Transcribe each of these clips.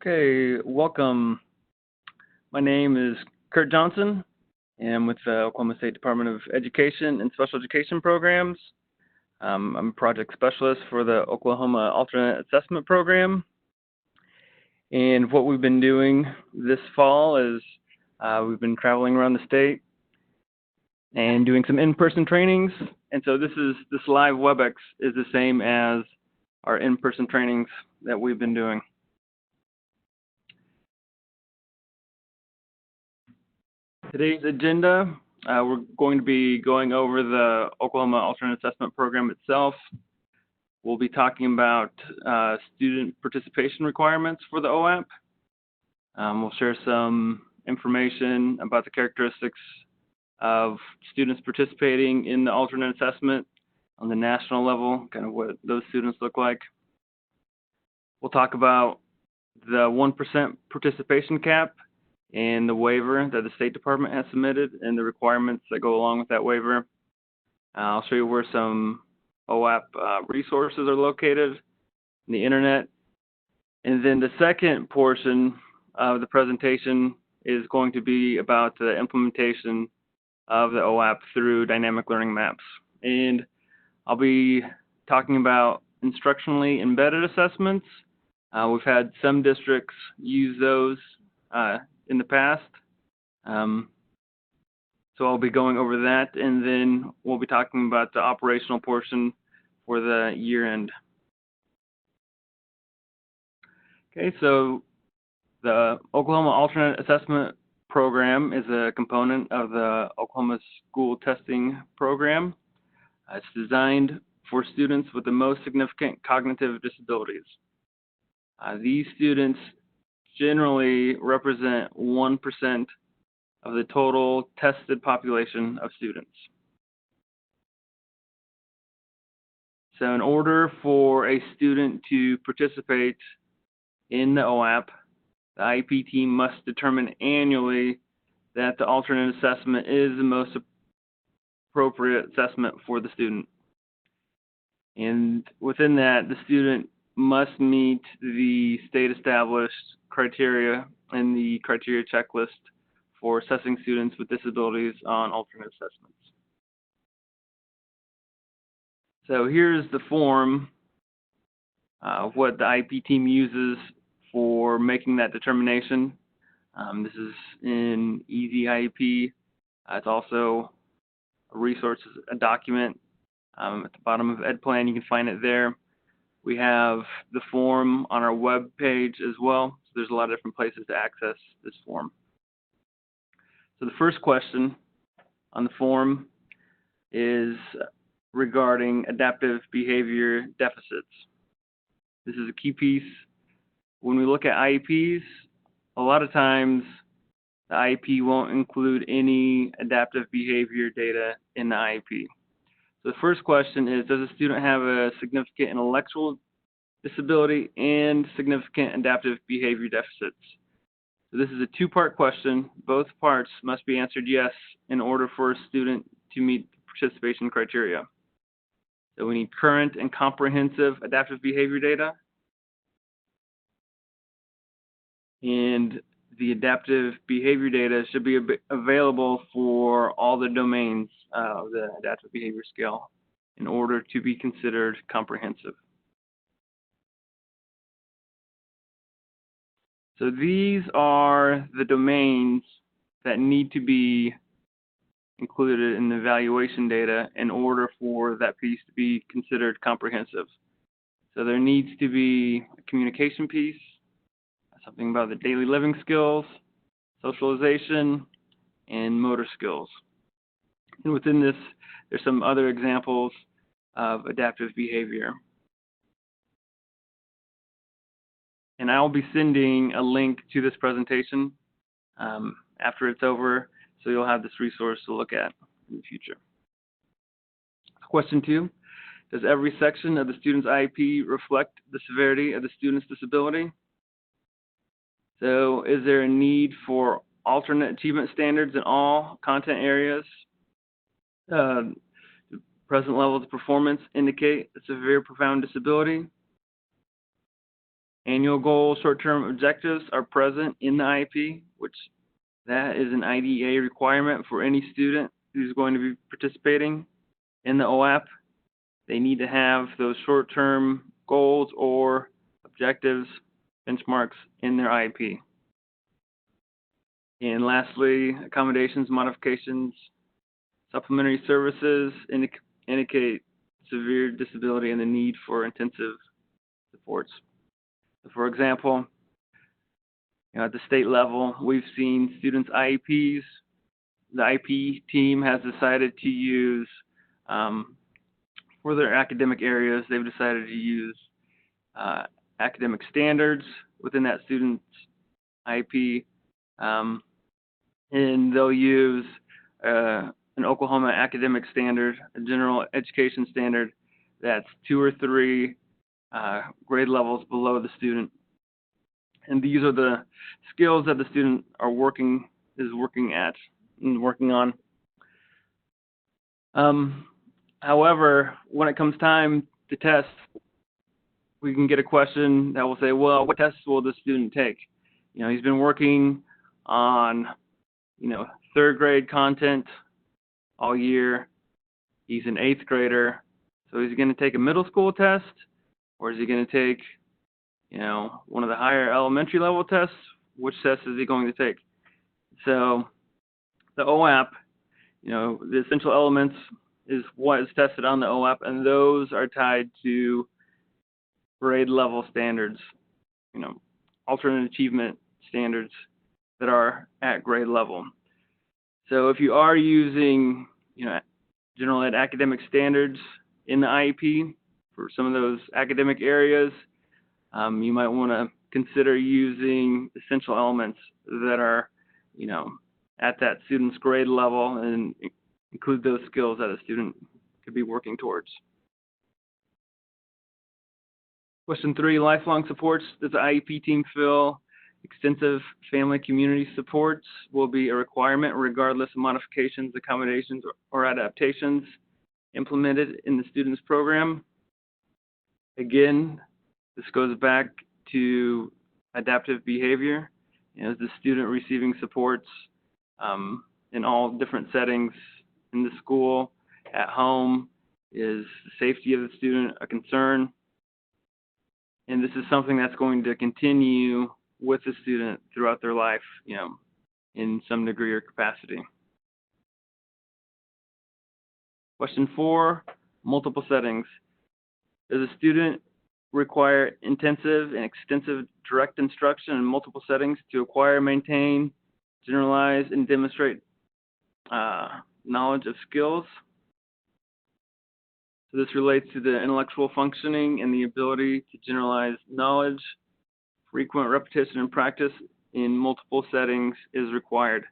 Okay, welcome. My name is Kurt Johnson, and I'm with the Oklahoma State Department of Education and Special Education Programs. I'm a project specialist for the Oklahoma Alternate Assessment Program. And what we've been doing this fall is we've been traveling around the state and doing some in-person trainings. And so this live WebEx is the same as our in-person trainings that we've been doing. Today's agenda, we're going to be going over the Oklahoma Alternate Assessment Program itself. We'll be talking about student participation requirements for the OAAP. We'll share some information about the characteristics of students participating in the alternate assessment on the national level, kind of what those students look like. We'll talk about the 1% participation cap and the waiver that the State Department has submitted and the requirements that go along with that waiver. I'll show you where some OAAP resources are located on the internet. And then the second portion of the presentation is going to be about the implementation of the OAAP through dynamic learning maps. And I'll be talking about instructionally embedded assessments. We've had some districts use those in the past. So I'll be going over that, and then we'll be talking about the operational portion for the year end. Okay, so the Oklahoma Alternate Assessment Program is a component of the Oklahoma School Testing Program. It's designed for students with the most significant cognitive disabilities. These students generally represent 1% of the total tested population of students. So in order for a student to participate in the OAAP, the IEP team must determine annually that the alternate assessment is the most appropriate assessment for the student. And within that, the student must meet the state-established criteria and the criteria checklist for assessing students with disabilities on alternate assessments. So here's the form of what the IEP team uses for making that determination. This is in Easy IEP. It's also a resource, a document at the bottom of EdPlan. You can find it there. We have the form on our web page as well. So there's a lot of different places to access this form. So the first question on the form is regarding adaptive behavior deficits. This is a key piece. When we look at IEPs, a lot of times the IEP won't include any adaptive behavior data in the IEP. So the first question is, does a student have a significant intellectual disability and significant adaptive behavior deficits? So this is a two-part question. Both parts must be answered yes in order for a student to meet the participation criteria. So we need current and comprehensive adaptive behavior data. And the adaptive behavior data should be available for all the domains of the adaptive behavior scale in order to be considered comprehensive. So these are the domains that need to be included in the evaluation data in order for that piece to be considered comprehensive. So there needs to be a communication piece, something about the daily living skills, socialization, and motor skills. And within this, there's some other examples of adaptive behavior. And I'll be sending a link to this presentation after it's over, so you'll have this resource to look at in the future. Question 2, does every section of the student's IEP reflect the severity of the student's disability? So is there a need for alternate achievement standards in all content areas? The present levels of performance indicate a severe profound disability. Annual goals, short-term objectives are present in the IEP, which that is an IDEA requirement for any student who's going to be participating in the OAAP. They need to have those short-term goals or objectives, benchmarks in their IEP. And lastly, accommodations, modifications, supplementary services indicate severe disability and the need for intensive supports. So for example, at the state level, we've seen students' IEPs. The IEP team has decided to use, for their academic areas, they've decided to use academic standards within that student's IEP, and they'll use an Oklahoma academic standard, a general education standard that's 2 or 3 grade levels below the student. And these are the skills that the student is working on. However, when it comes time to test, we can get a question that will say, well, what tests will the student take? He's been working on, 3rd grade content all year. He's an 8th grader. So is he going to take a middle school test, or is he going to take, one of the higher elementary level tests? Which test is he going to take? So the OAAP, the essential elements is what is tested on the OAAP, and those are tied to grade level standards, alternate achievement standards that are at grade level. So if you are using, general ed academic standards in the IEP for some of those academic areas, you might want to consider using essential elements that are, at that student's grade level and include those skills that a student could be working towards. Question 3, lifelong supports. Does the IEP team feel extensive family community supports will be a requirement regardless of modifications, accommodations, or adaptations implemented in the student's program? Again, this goes back to adaptive behavior. Is the student receiving supports in all different settings in the school, at home? Is the safety of the student a concern? And this is something that's going to continue with the student throughout their life, in some degree or capacity. Question 4, multiple settings. Does a student require intensive and extensive direct instruction in multiple settings to acquire, maintain, generalize, and demonstrate knowledge of skills? So this relates to the intellectual functioning and the ability to generalize knowledge. Frequent repetition and practice in multiple settings is required.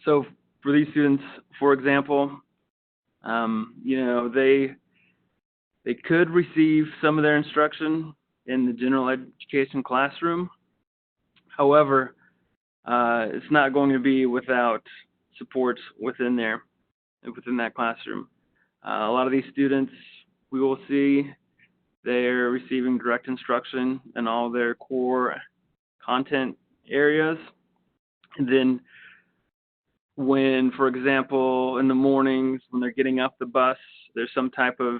So for these students, for example, they could receive some of their instruction in the general education classroom. However, it's not going to be without supports within that classroom. A lot of these students, we will see, they're receiving direct instruction in all their core content areas. And then when, for example, in the mornings, when they're getting off the bus, there's some type of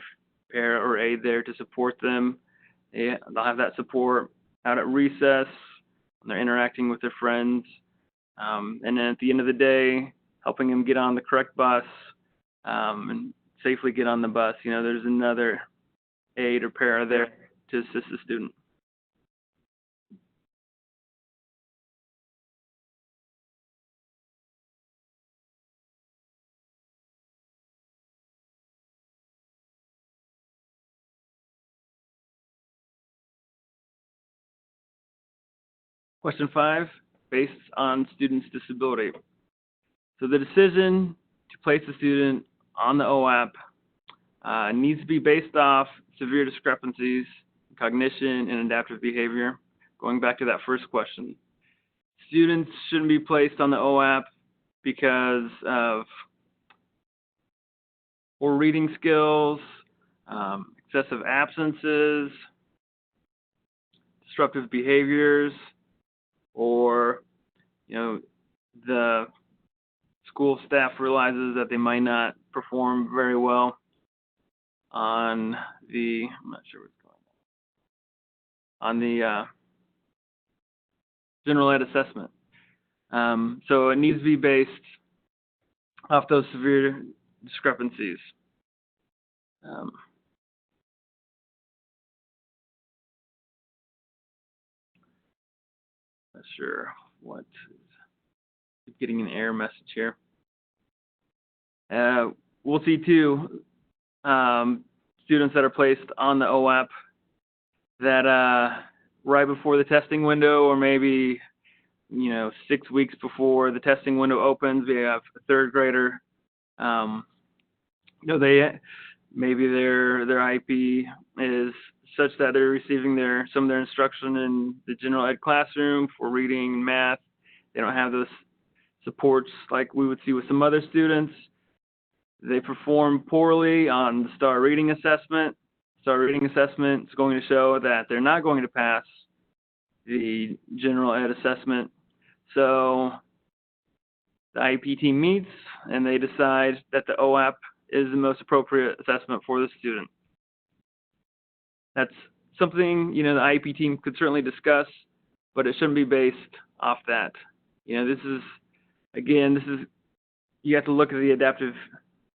pair or aide there to support them. They'll have that support out at recess when they're interacting with their friends. And then at the end of the day, helping them get on the correct bus and safely get on the bus. There's another aide or para there to assist the student. Question 5, based on student's disability. So the decision to place the student on the OAAP needs to be based off severe discrepancies in cognition and adaptive behavior. Going back to that first question, students shouldn't be placed on the OAAP because of poor reading skills, excessive absences, disruptive behaviors, or the school staff realizes that they might not perform very well on the, I'm not sure what's going on the general ed assessment. So it needs to be based off those severe discrepancies. Not sure what is getting an error message here. We'll see too students that are placed on the OAAP that right before the testing window, or maybe 6 weeks before the testing window opens, we have a third grader. They maybe their IEP is such that they're receiving some of their instruction in the general ed classroom for reading and math. They don't have those supports like we would see with some other students. They perform poorly on the STAR reading assessment. STAR reading assessment is going to show that they're not going to pass the general ed assessment. So the IEP team meets and they decide that the OAAP is the most appropriate assessment for the student. That's something the IEP team could certainly discuss, but it shouldn't be based off that. This is you have to look at the adaptive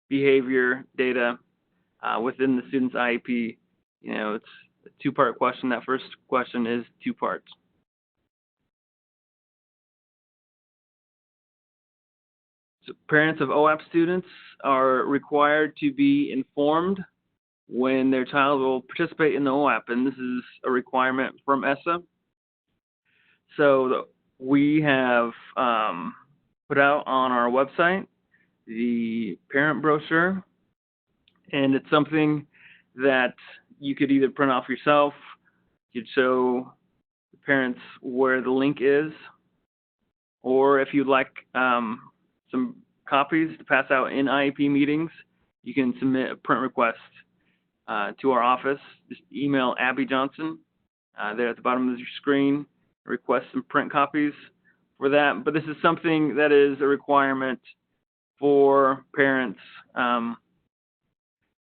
behavior data within the student's IEP. It's a two-part question. That first question is 2 parts. So parents of OAAP students are required to be informed when their child will participate in the OAAP, and this is a requirement from ESSA. So we have put out on our website the parent brochure, and it's something that you could either print off yourself, you could show the parents where the link is, or if you'd like some copies to pass out in IEP meetings, you can submit a print request to our office. Just email Abby Johnson there at the bottom of your screen, request some print copies for that. But this is something that is a requirement for parents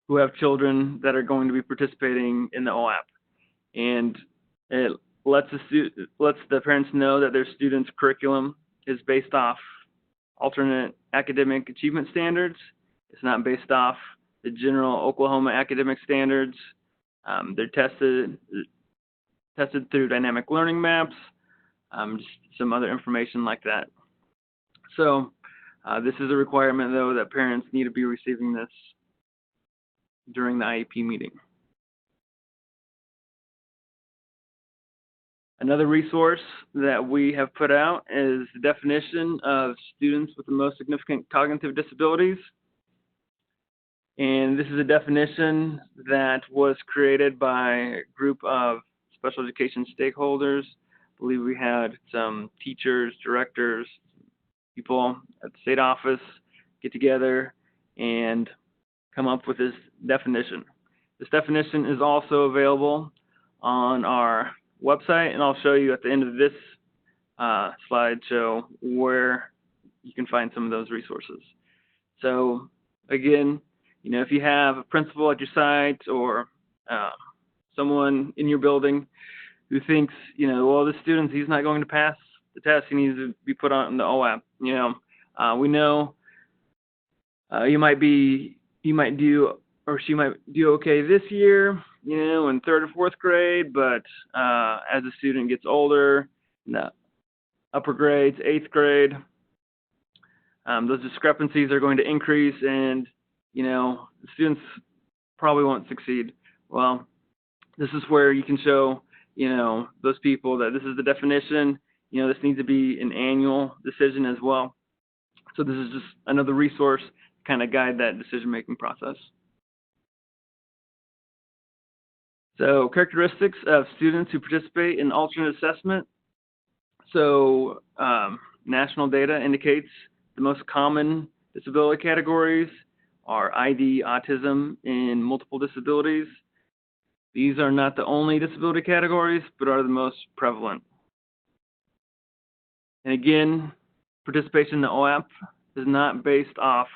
who have children that are going to be participating in the OAAP. And it lets the parents know that their student's curriculum is based off alternate academic achievement standards. It's not based off the general Oklahoma academic standards. They're tested through dynamic learning maps, just some other information like that. So this is a requirement, though, that parents need to be receiving this during the IEP meeting. Another resource that we have put out is the definition of students with the most significant cognitive disabilities. And this is a definition that was created by a group of special education stakeholders. I believe we had some teachers, directors, people at the state office get together and come up with this definition. This definition is also available on our website, and I'll show you at the end of this slideshow where you can find some of those resources. So again, if you have a principal at your site or someone in your building who thinks, well, this student, he's not going to pass the test, he needs to be put on the OAAP. We know he might do, or she might do okay this year, in 3rd or 4th grade, but as the student gets older, in the upper grades, 8th grade, those discrepancies are going to increase, and the students probably won't succeed. Well, this is where you can show those people that this is the definition. This needs to be an annual decision as well. So this is just another resource to kind of guide that decision-making process. So characteristics of students who participate in alternate assessment. So national data indicates the most common disability categories are ID, autism, and multiple disabilities. These are not the only disability categories, but are the most prevalent. And again, participation in the OAAP is not based off,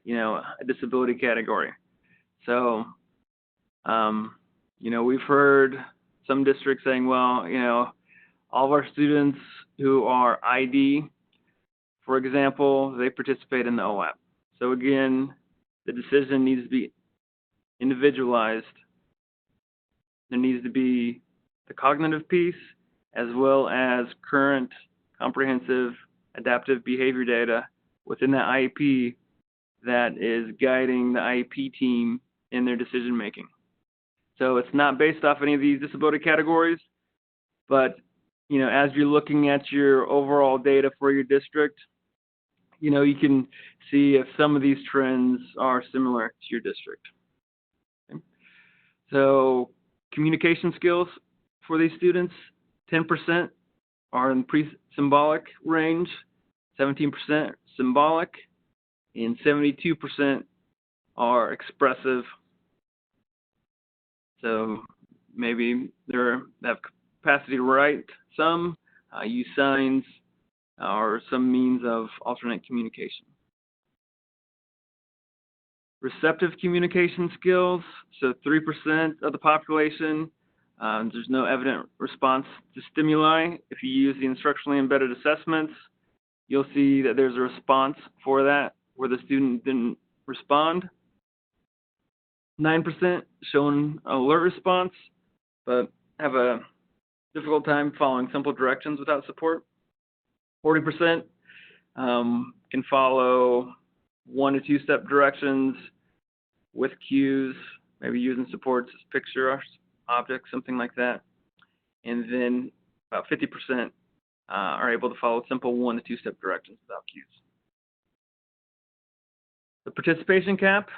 a disability category. So, we've heard some districts saying, well, all of our students who are ID, for example, they participate in the OAAP. So again, the decision needs to be individualized. There needs to be the cognitive piece as well as current comprehensive adaptive behavior data within the IEP that is guiding the IEP team in their decision making. So it's not based off any of these disability categories, but as you're looking at your overall data for your district, you can see if some of these trends are similar to your district. Okay. So communication skills for these students, 10% are in pre-symbolic range, 17% symbolic, and 72% are expressive. So maybe they have capacity to write some, use signs, or some means of alternate communication. Receptive communication skills, so 3% of the population, there's no evident response to stimuli. If you use the instructionally embedded assessments, you'll see that there's a response for that where the student didn't respond. 9% showing alert response, but have a difficult time following simple directions without support. 40% can follow 1 to 2 step directions with cues, maybe using supports as picture objects, something like that. And then about 50% are able to follow simple 1 to 2 step directions without cues. The participation cap.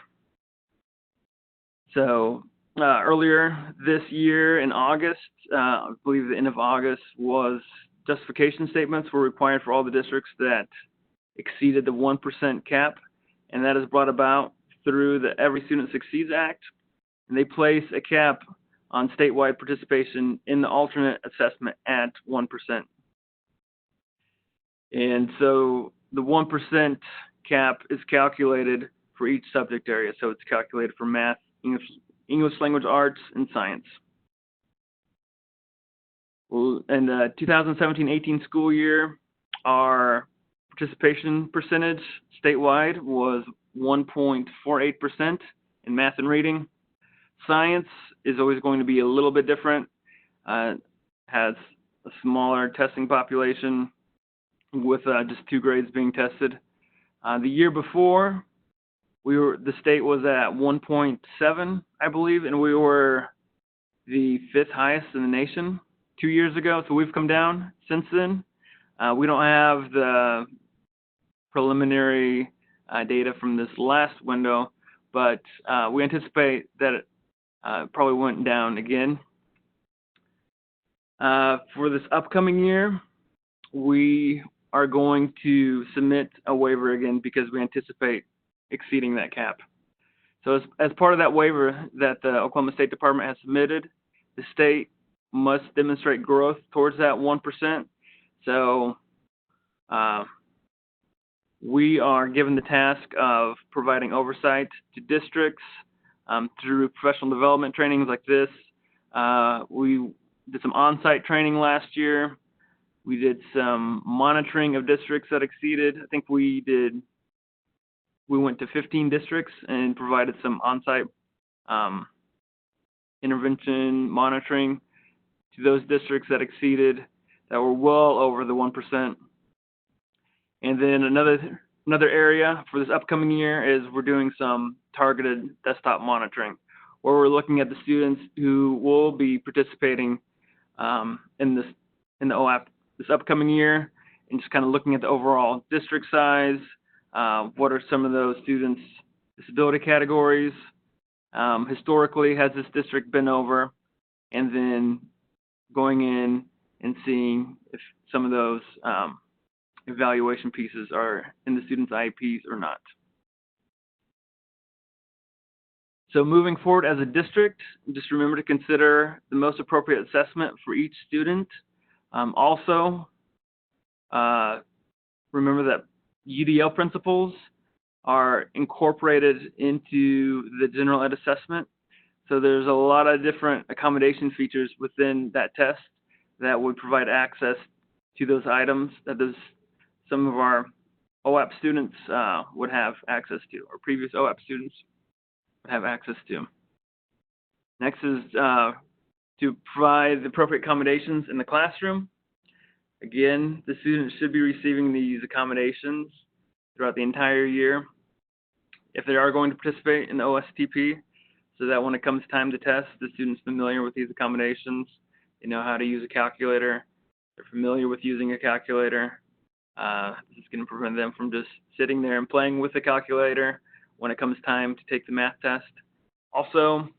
So earlier this year in August, I believe the end of August, was justification statements were required for all the districts that exceeded the 1% cap, and that is brought about through the Every Student Succeeds Act, and they place a cap on statewide participation in the alternate assessment at 1%. And so the 1% cap is calculated for each subject area, so it's calculated for math, English language arts, and science. Well, in the 2017-18 school year, our participation percentage statewide was 1.48% in math and reading. Science is always going to be a little bit different. Has a smaller testing population with just 2 grades being tested. The year before, the state was at 1.7, I believe, and we were the 5th highest in the nation 2 years ago. So we've come down since then. We don't have the preliminary data from this last window, but we anticipate that it probably went down again. For this upcoming year, we are going to submit a waiver again because we anticipate exceeding that cap. So as part of that waiver that the Oklahoma State Department has submitted, the state must demonstrate growth towards that 1%. So we are given the task of providing oversight to districts through professional development trainings like this. We did some on-site training last year. We did some monitoring of districts that exceeded. I think we went to 15 districts and provided some on-site intervention monitoring to those districts that exceeded, that were well over the 1%. And then another area for this upcoming year is we're doing some targeted desktop monitoring, where we're looking at the students who will be participating in the OAAP this upcoming year, and just kind of looking at the overall district size. What are some of those students' disability categories? Historically, has this district been over? And then going in and seeing if some of those evaluation pieces are in the students' IEPs or not. So moving forward as a district, just remember to consider the most appropriate assessment for each student. Also, remember that UDL principles are incorporated into the general ed assessment. So there's a lot of different accommodation features within that test that would provide access to those items that some of our OAAP students would have access to, or previous OAAP students would have access to. Next is to provide the appropriate accommodations in the classroom. Again, the students should be receiving these accommodations throughout the entire year if they are going to participate in the OSTP, so that when it comes time to test, the student's familiar with these accommodations. They know how to use a calculator. They're familiar with using a calculator. This is going to prevent them from just sitting there and playing with the calculator when it comes time to take the math test. Also,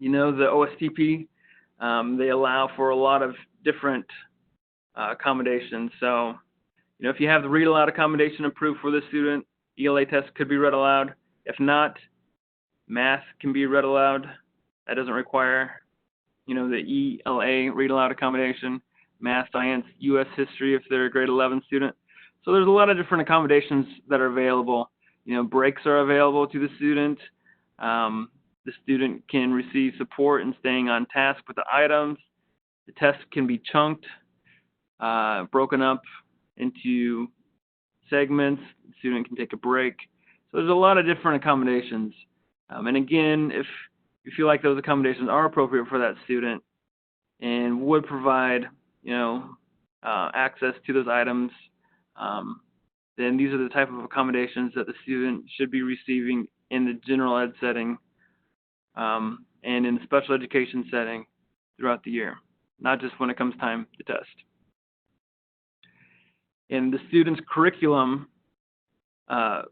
the OSTP, they allow for a lot of different accommodations. So, if you have the read aloud accommodation approved for the student, ELA test could be read aloud. If not, math can be read aloud. That doesn't require, the ELA read aloud accommodation. Math, science, U.S. history if they're a grade 11 student. So there's a lot of different accommodations that are available. Breaks are available to the student. The student can receive support in staying on task with the items. The test can be chunked, broken up into segments. The student can take a break. So there's a lot of different accommodations. And again, if you feel like those accommodations are appropriate for that student and would provide, access to those items, then these are the type of accommodations that the student should be receiving in the general ed setting and in the special education setting throughout the year, not just when it comes time to test. In the student's curriculum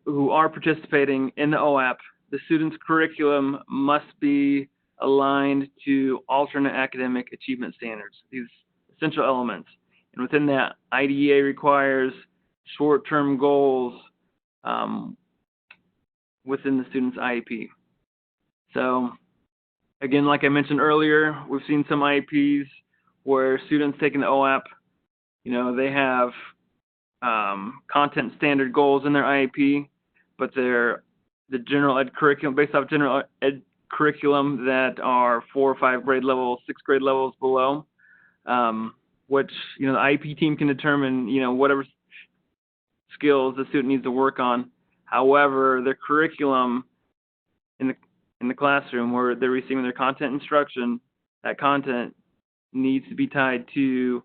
who are participating in the OAAP, the student's curriculum must be aligned to alternate academic achievement standards, these essential elements. And within that, IDEA requires short-term goals within the student's IEP. So, again, like I mentioned earlier, we've seen some IEPs where students taking the OAAP, they have content standard goals in their IEP, but they're the general ed curriculum, based off general ed curriculum that are 4 or 5 grade levels, 6 grade levels below, which, the IEP team can determine, whatever skills the student needs to work on. However, their curriculum in the classroom where they're receiving their content instruction, that content needs to be tied to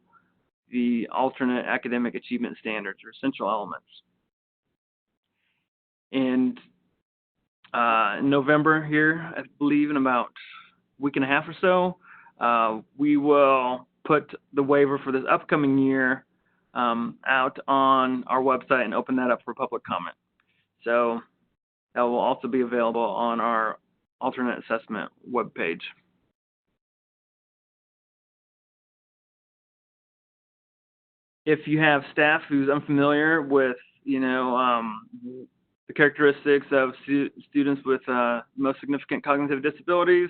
the alternate academic achievement standards or essential elements. And in November here, I believe in about a week and a half or so, we will put the waiver for this upcoming year out on our website and open that up for public comment. So that will also be available on our alternate assessment webpage. If you have staff who's unfamiliar with, the characteristics of students with most significant cognitive disabilities,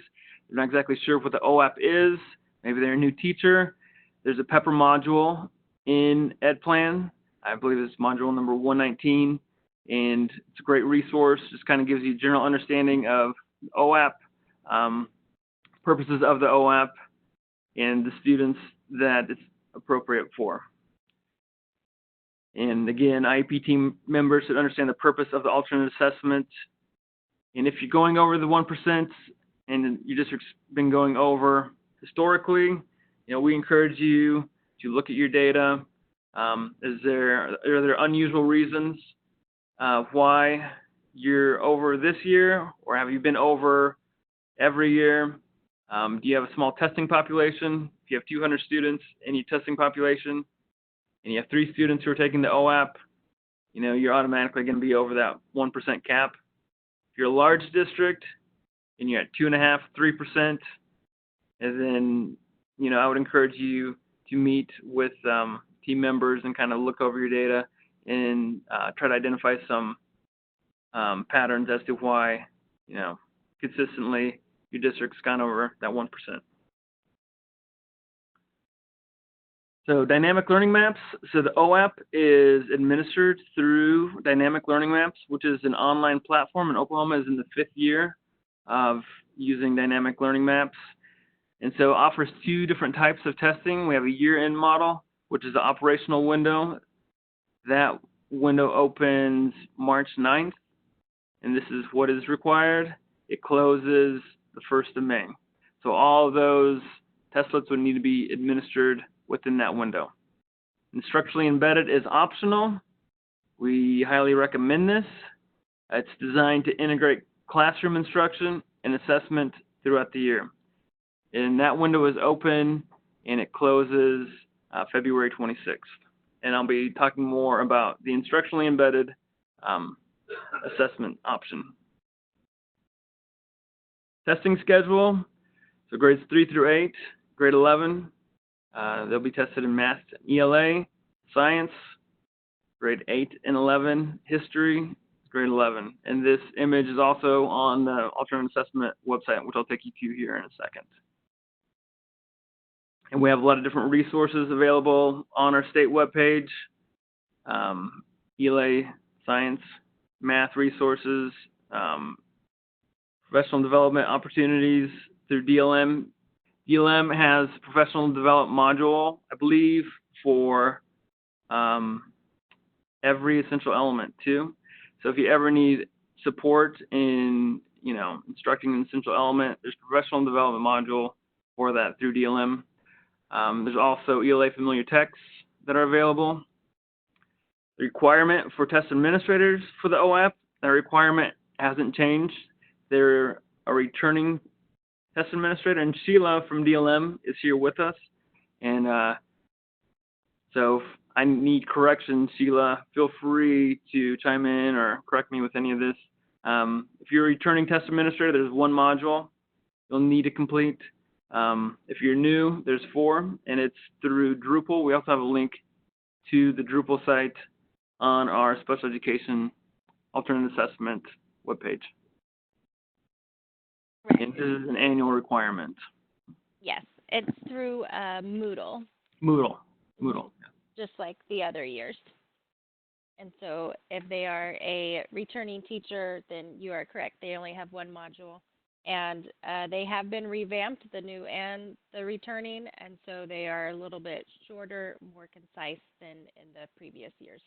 they're not exactly sure what the OAAP is, maybe they're a new teacher, there's a Pepper module in EdPlan. I believe it's module number 119, and it's a great resource. Just kind of gives you a general understanding of OAAP, purposes of the OAAP, and the students that it's appropriate for. And again, IEP team members should understand the purpose of the alternate assessment. And if you're going over the 1% and your district's been going over historically, we encourage you to look at your data. Are there unusual reasons why you're over this year, or have you been over every year? Do you have a small testing population? If you have 200 students in your testing population, and you have 3 students who are taking the OAAP, you're automatically going to be over that 1% cap. If you're a large district and you're at 2.5%, 3%, and then, I would encourage you to meet with team members and kind of look over your data and try to identify some patterns as to why, consistently your district's gone over that 1%. So dynamic learning maps. So the OAAP is administered through Dynamic Learning Maps, which is an online platform, and Oklahoma is in the 5th year of using dynamic learning maps. And so it offers 2 different types of testing. We have a year-end model, which is the operational window. That window opens March 9th, and this is what is required. It closes the 1st of May. So all of those testlets would need to be administered within that window. Instructionally embedded is optional. We highly recommend this. It's designed to integrate classroom instruction and assessment throughout the year. And that window is open and it closes February 26th. And I'll be talking more about the instructionally embedded assessment option. Testing schedule. So grades 3 through 8, grade 11. They'll be tested in math, ELA, science, grade 8 and 11, history, grade 11. And this image is also on the Alternative Assessment website, which I'll take you to here in a second. And we have a lot of different resources available on our state webpage. ELA, science, math resources, professional development opportunities through DLM. DLM has professional development module, I believe, for every essential element too. So if you ever need support in, instructing an essential element, there's professional development module for that through DLM. There's also ELA familiar texts that are available. The requirement for test administrators for the OAAP, that requirement hasn't changed. They're a returning test administrator, and Sheila from DLM is here with us. And so if I need correction, Sheila, feel free to chime in or correct me with any of this. If you're a returning test administrator, there's 1 module you'll need to complete. If you're new, there's 4, and it's through Drupal. We also have a link to the Drupal site on our special education alternative assessment webpage. Right. And this is an annual requirement. Yes, it's through Moodle. Moodle. Just like the other years. And so if they are a returning teacher, then you are correct. They only have 1 module. And they have been revamped, the new and the returning, and so they are a little bit shorter, more concise than in the previous years.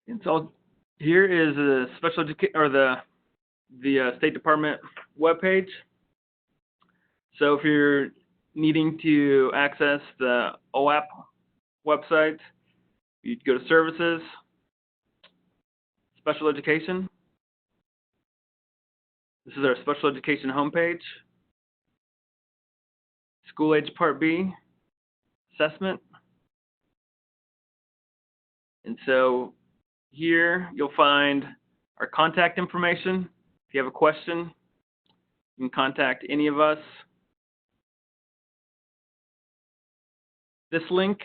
And so here is a special education, or the State Department webpage. So if you're needing to access the OAAP website, you'd go to Services, Special Education. This is our Special Education homepage. School Age Part B, Assessment. And so here you'll find our contact information. If you have a question, you can contact any of us. This link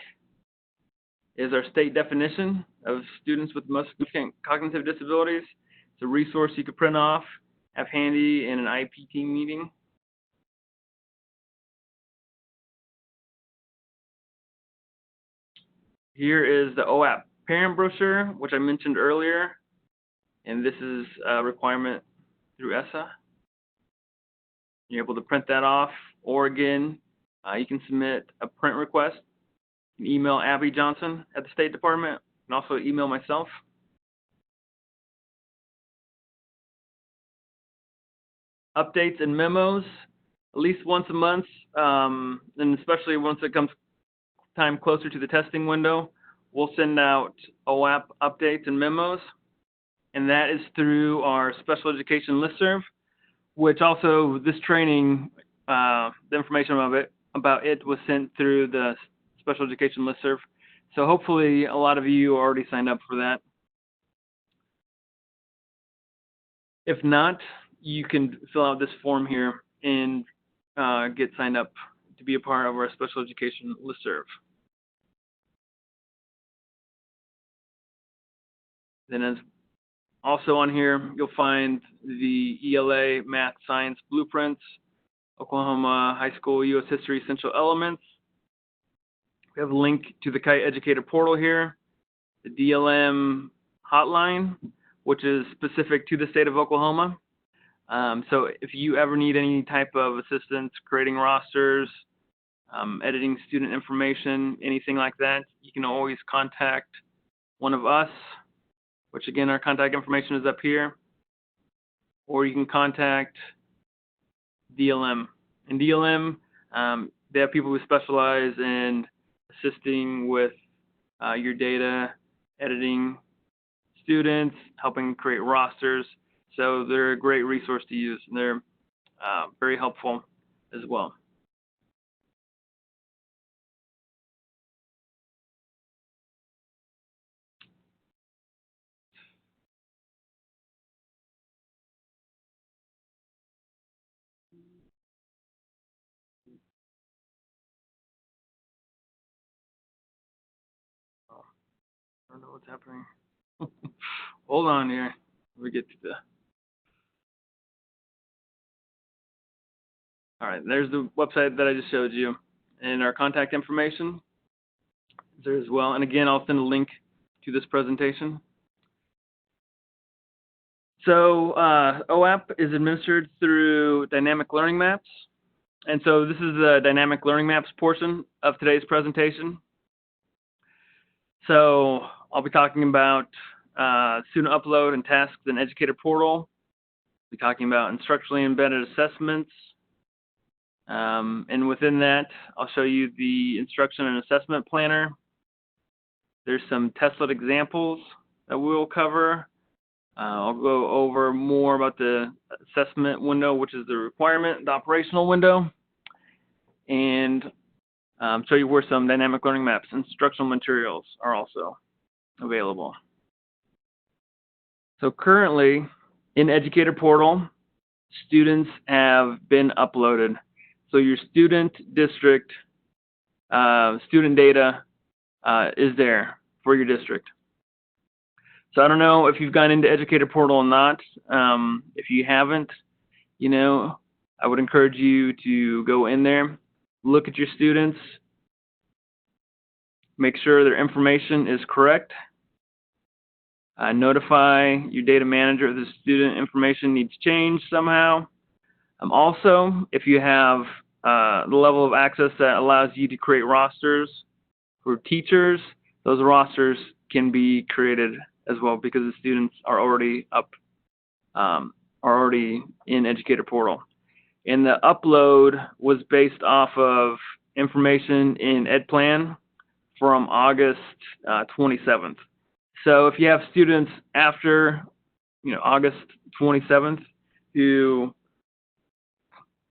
is our state definition of students with most significant cognitive disabilities. It's a resource you can print off, have handy in an IEP team meeting. Here is the OAAP parent brochure, which I mentioned earlier, and this is a requirement through ESSA. You're able to print that off, or again, you can submit a print request. You can email Abby Johnson at the State Department, and also email myself. Updates and memos, at least once a month, and especially once it comes time closer to the testing window, we'll send out OAAP updates and memos, and that is through our special education listserv, which also this training, the information about it was sent through the special education listserv. So hopefully a lot of you already signed up for that. If not, you can fill out this form here and get signed up to be a part of our special education listserv. Then as Also on here, you'll find the ELA Math Science Blueprints, Oklahoma High School U.S. History Essential Elements. We have a link to the Kite Educator portal here, the DLM hotline, which is specific to the state of Oklahoma. So if you ever need any type of assistance creating rosters, editing student information, anything like that, you can always contact one of us, which again, our contact information is up here, or you can contact DLM. And DLM, they have people who specialize in assisting with your data, editing students, helping create rosters. So they're a great resource to use, and they're very helpful as well. I don't know what's happening. Hold on here. We get to the. All right, there's the website that I just showed you, and our contact information is there as well. And again, I'll send a link to this presentation. So OAAP is administered through dynamic learning maps. And so this is the dynamic learning maps portion of today's presentation. So I'll be talking about student upload and tasks in Educator portal. I'll be talking about instructionally embedded assessments. And within that, I'll show you the instruction and assessment planner. There's some Testlet examples that we'll cover. I'll go over more about the assessment window, which is the requirement, the operational window, and show you where some dynamic learning maps, instructional materials are also available. So currently, in Educator portal, students have been uploaded. So your student district, student data is there for your district. So I don't know if you've gone into Educator portal or not. If you haven't, you know, I would encourage you to go in there, look at your students, make sure their information is correct, notify your data manager if the student information needs changed somehow. Also, if you have the level of access that allows you to create rosters for teachers, those rosters can be created as well because the students are already in Educator portal. And the upload was based off of information in EdPlan from August 27th. So if you have students after, August 27th who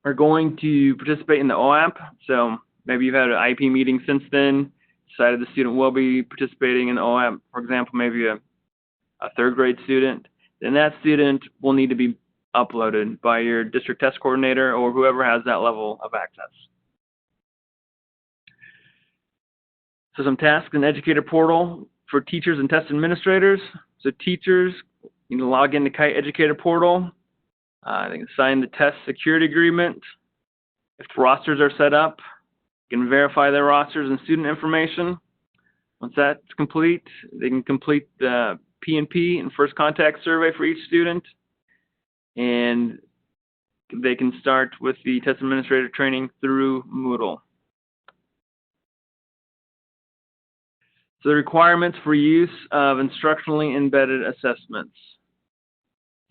are going to participate in the OAAP, so maybe you've had an IEP meeting since then, decided the student will be participating in the OAAP, for example, maybe a third grade student, then that student will need to be uploaded by your district test coordinator or whoever has that level of access. So some tasks in Educator portal for teachers and test administrators. So teachers, you can log into Kite Educator portal. They can sign the test security agreement. If rosters are set up, you can verify their rosters and student information. Once that's complete, they can complete the P&P and first contact survey for each student. And they can start with the test administrator training through Moodle. So the requirements for use of instructionally embedded assessments.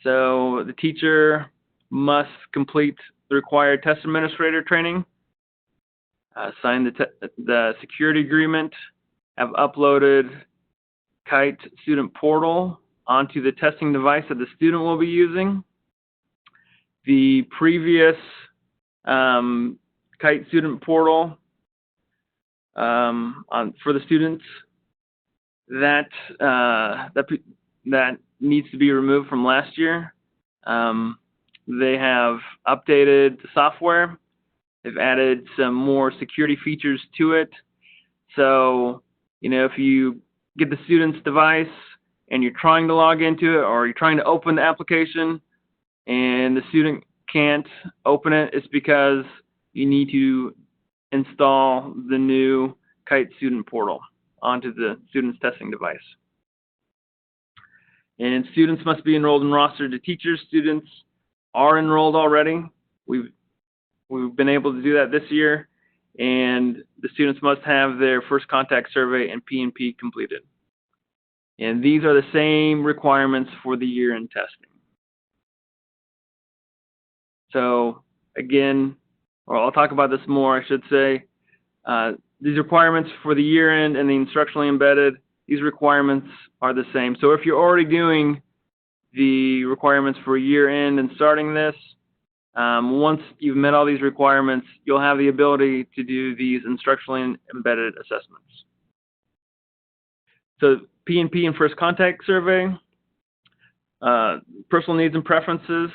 So the teacher must complete the required test administrator training, sign the security agreement, have uploaded Kite student portal onto the testing device that the student will be using. The previous Kite student portal for the students, that needs to be removed from last year. They have updated the software. They've added some more security features to it. So, if you get the student's device and you're trying to log into it, or you're trying to open the application and the student can't open it, it's because you need to install the new Kite student portal onto the student's testing device. And students must be enrolled and rostered to teachers. Students are enrolled already. We've been able to do that this year, and the students must have their first contact survey and P&P completed. And these are the same requirements for the year-end testing. So again, or I'll talk about this more, I should say, these requirements for the year-end and the instructionally embedded, these requirements are the same. So if you're already doing the requirements for year-end and starting this, once you've met all these requirements, you'll have the ability to do these instructionally embedded assessments. So P&P and first contact survey, personal needs and preferences,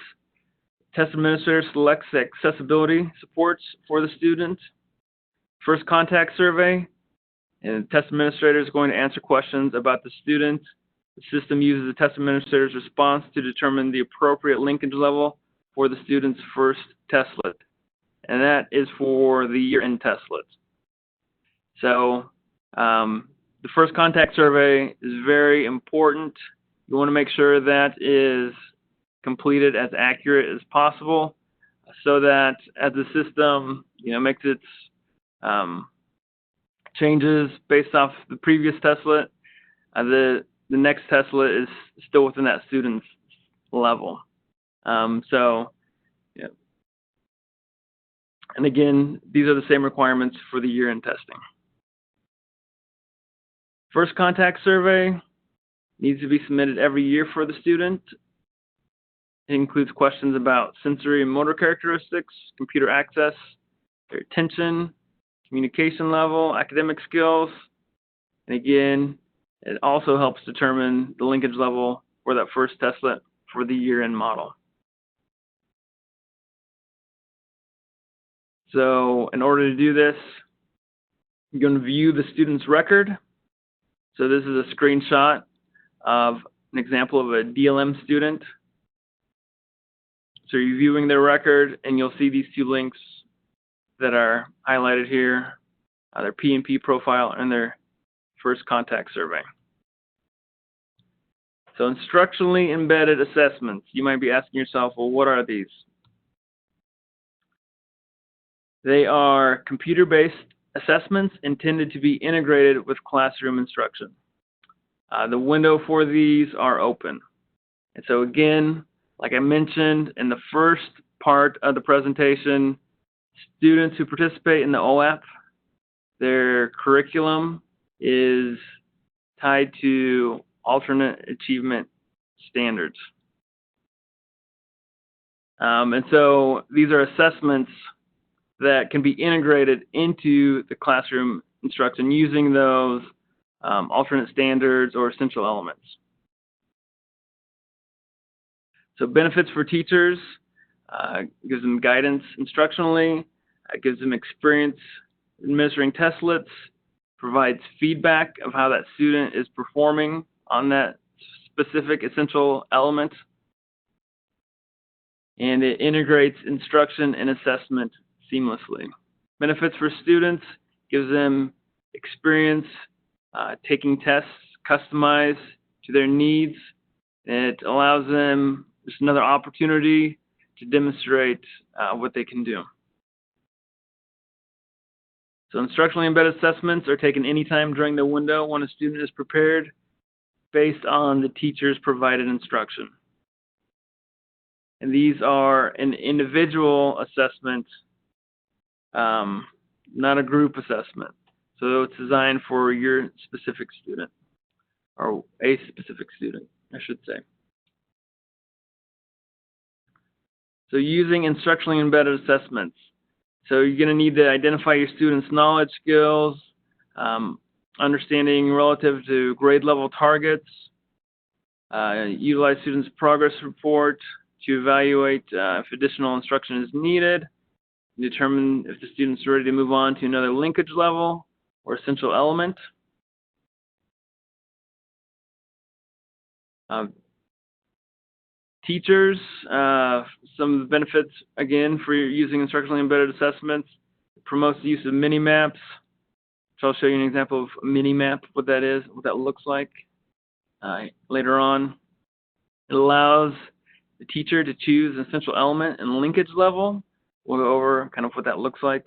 test administrator selects accessibility supports for the student, first contact survey, and the test administrator is going to answer questions about the student. The system uses the test administrator's response to determine the appropriate linkage level for the student's first testlet, and that is for the year-end testlet. So the first contact survey is very important. You want to make sure that is completed as accurate as possible, so that as the system makes its changes based off the previous testlet, the next testlet is still within that student's level. And again, these are the same requirements for the year-end testing. First contact survey needs to be submitted every year for the student. It includes questions about sensory and motor characteristics, computer access, their attention, communication level, academic skills, and again, it also helps determine the linkage level for that first testlet for the year-end model. So in order to do this, you're going to view the student's record. So this is a screenshot of an example of a DLM student. So you're viewing their record, and you'll see these two links that are highlighted here, their P&P profile and their first contact survey. So instructionally embedded assessments. You might be asking yourself, well, what are these? They are computer-based assessments intended to be integrated with classroom instruction. The window for these are open. And so again, like I mentioned in the first part of the presentation, students who participate in the OAAP, their curriculum is tied to alternate achievement standards. And so these are assessments that can be integrated into the classroom instruction using those alternate standards or essential elements. So benefits for teachers, gives them guidance instructionally, gives them experience administering testlets, provides feedback of how that student is performing on that specific essential element, and it integrates instruction and assessment seamlessly. Benefits for students, gives them experience taking tests customized to their needs. It allows them just another opportunity to demonstrate what they can do. So instructionally embedded assessments are taken anytime during the window when a student is prepared based on the teacher's provided instruction. And these are an individual assessment, not a group assessment. So it's designed for your specific student, or a specific student, I should say. So using instructionally embedded assessments. So you're going to need to identify your students' knowledge skills, understanding relative to grade level targets, utilize students' progress report to evaluate if additional instruction is needed, determine if the student's ready to move on to another linkage level or essential element. Teachers, some of the benefits, again, for using instructionally embedded assessments, promotes the use of mini-maps. So I'll show you an example of a mini-map, what that is, what that looks like later on. It allows the teacher to choose an essential element and linkage level. We'll go over kind of what that looks like.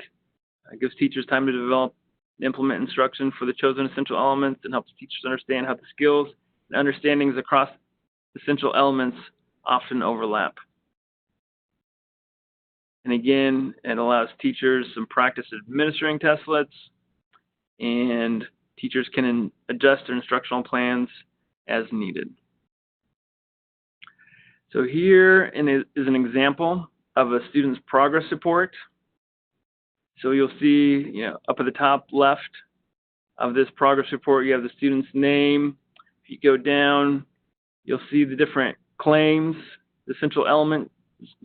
It gives teachers time to develop and implement instruction for the chosen essential elements and helps teachers understand how the skills and understandings across essential elements often overlap. And again, it allows teachers some practice administering testlets, and teachers can adjust their instructional plans as needed. So here is an example of a student's progress report. So you'll see, up at the top left of this progress report, you have the student's name. If you go down, you'll see the different claims, the essential element.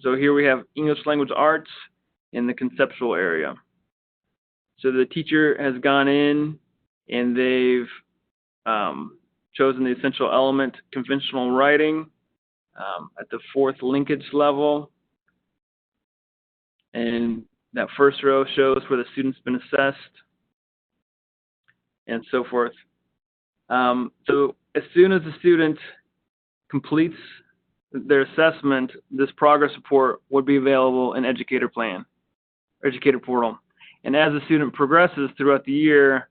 So here we have English language arts in the conceptual area. So the teacher has gone in and they've chosen the essential element, conventional writing, at the 4th linkage level. And that first row shows where the student's been assessed and so forth. So as soon as the student completes their assessment, this progress report would be available in Educator portal. And as the student progresses throughout the year,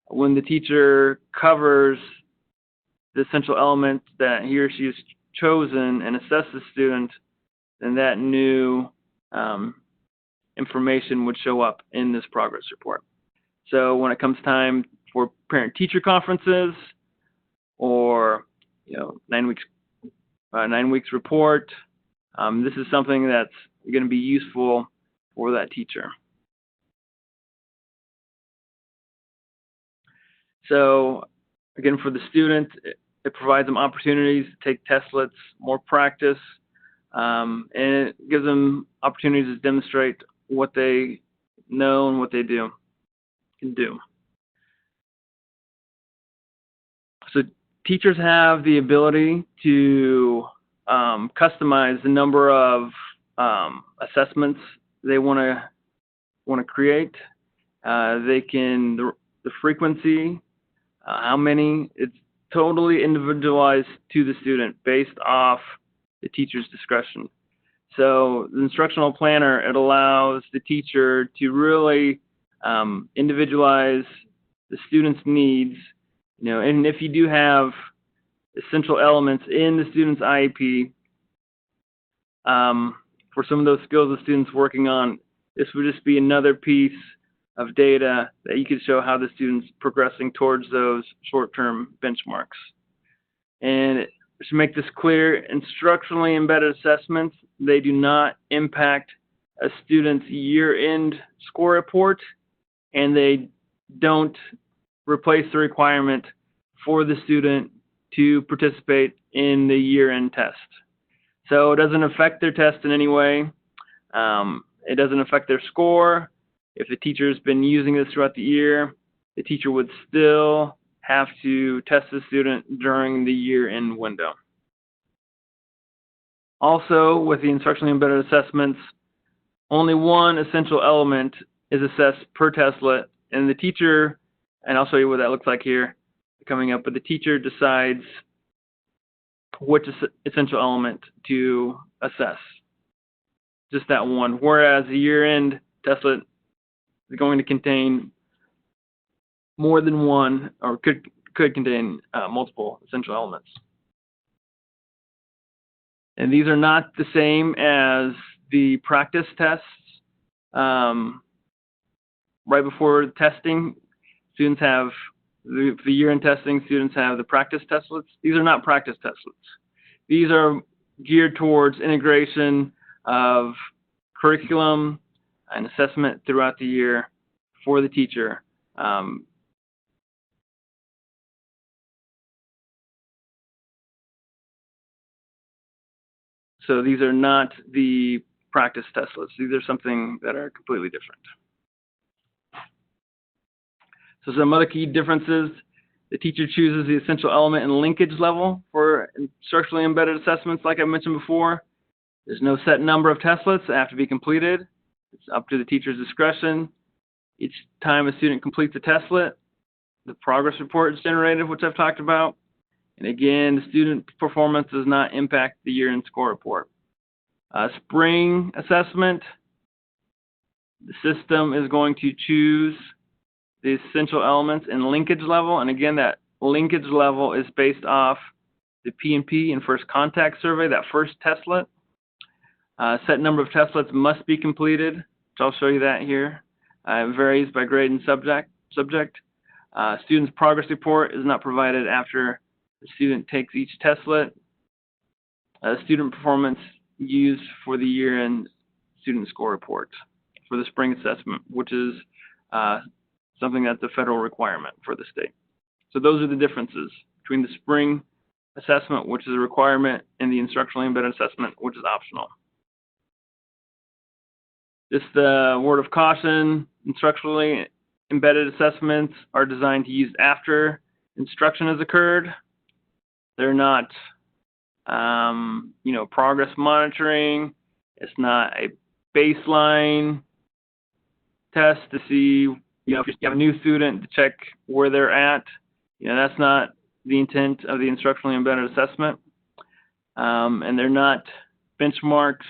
when the teacher covers the essential element that he or she has chosen and assesses the student, then that new information would show up in this progress report. So when it comes time for parent-teacher conferences or 9 weeks report, this is something that's going to be useful for that teacher. So again, for the student, it provides them opportunities to take testlets, more practice, and it gives them opportunities to demonstrate what they know and what they can do. So teachers have the ability to customize the number of assessments they want to create. They can the frequency, how many. It's totally individualized to the student based off the teacher's discretion. So the instructional planner, it allows the teacher to really individualize the student's needs. And if you do have essential elements in the student's IEP, for some of those skills the student's working on, this would just be another piece of data that you could show how the student's progressing towards those short-term benchmarks. And to make this clear, instructionally embedded assessments, they do not impact a student's year-end score report, and they don't replace the requirement for the student to participate in the year-end test. So it doesn't affect their test in any way. It doesn't affect their score. If the teacher's been using this throughout the year, the teacher would still have to test the student during the year-end window. Also, with the instructionally embedded assessments, only one essential element is assessed per testlet, and the teacher, and I'll show you what that looks like here coming up, but the teacher decides which essential element to assess. Just that one. Whereas the year-end testlet is going to contain more than one, or could contain multiple essential elements. And these are not the same as the practice tests. Right before testing, students have the year-end testing, students have the practice testlets. These are not practice testlets. These are geared towards integration of curriculum and assessment throughout the year for the teacher. So these are not the practice testlets. These are something that are completely different. So some other key differences. The teacher chooses the essential element and linkage level for instructionally embedded assessments, like I mentioned before. There's no set number of testlets that have to be completed. It's up to the teacher's discretion. Each time a student completes a testlet, the progress report is generated, which I've talked about. And again, the student performance does not impact the year-end score report. Spring assessment, the system is going to choose the essential elements and linkage level. And again, that linkage level is based off the P&P and first contact survey, that first testlet. Set number of testlets must be completed, which I'll show you that here. It varies by grade and subject. Student's progress report is not provided after the student takes each testlet. Student performance used for the year-end student score report for the spring assessment, which is something that's a federal requirement for the state. So those are the differences between the spring assessment, which is a requirement, and the instructionally embedded assessment, which is optional. Just a word of caution, instructionally embedded assessments are designed to use after instruction has occurred. They're not, progress monitoring. It's not a baseline test to see, if you have a new student to check where they're at. That's not the intent of the instructionally embedded assessment. And they're not benchmarks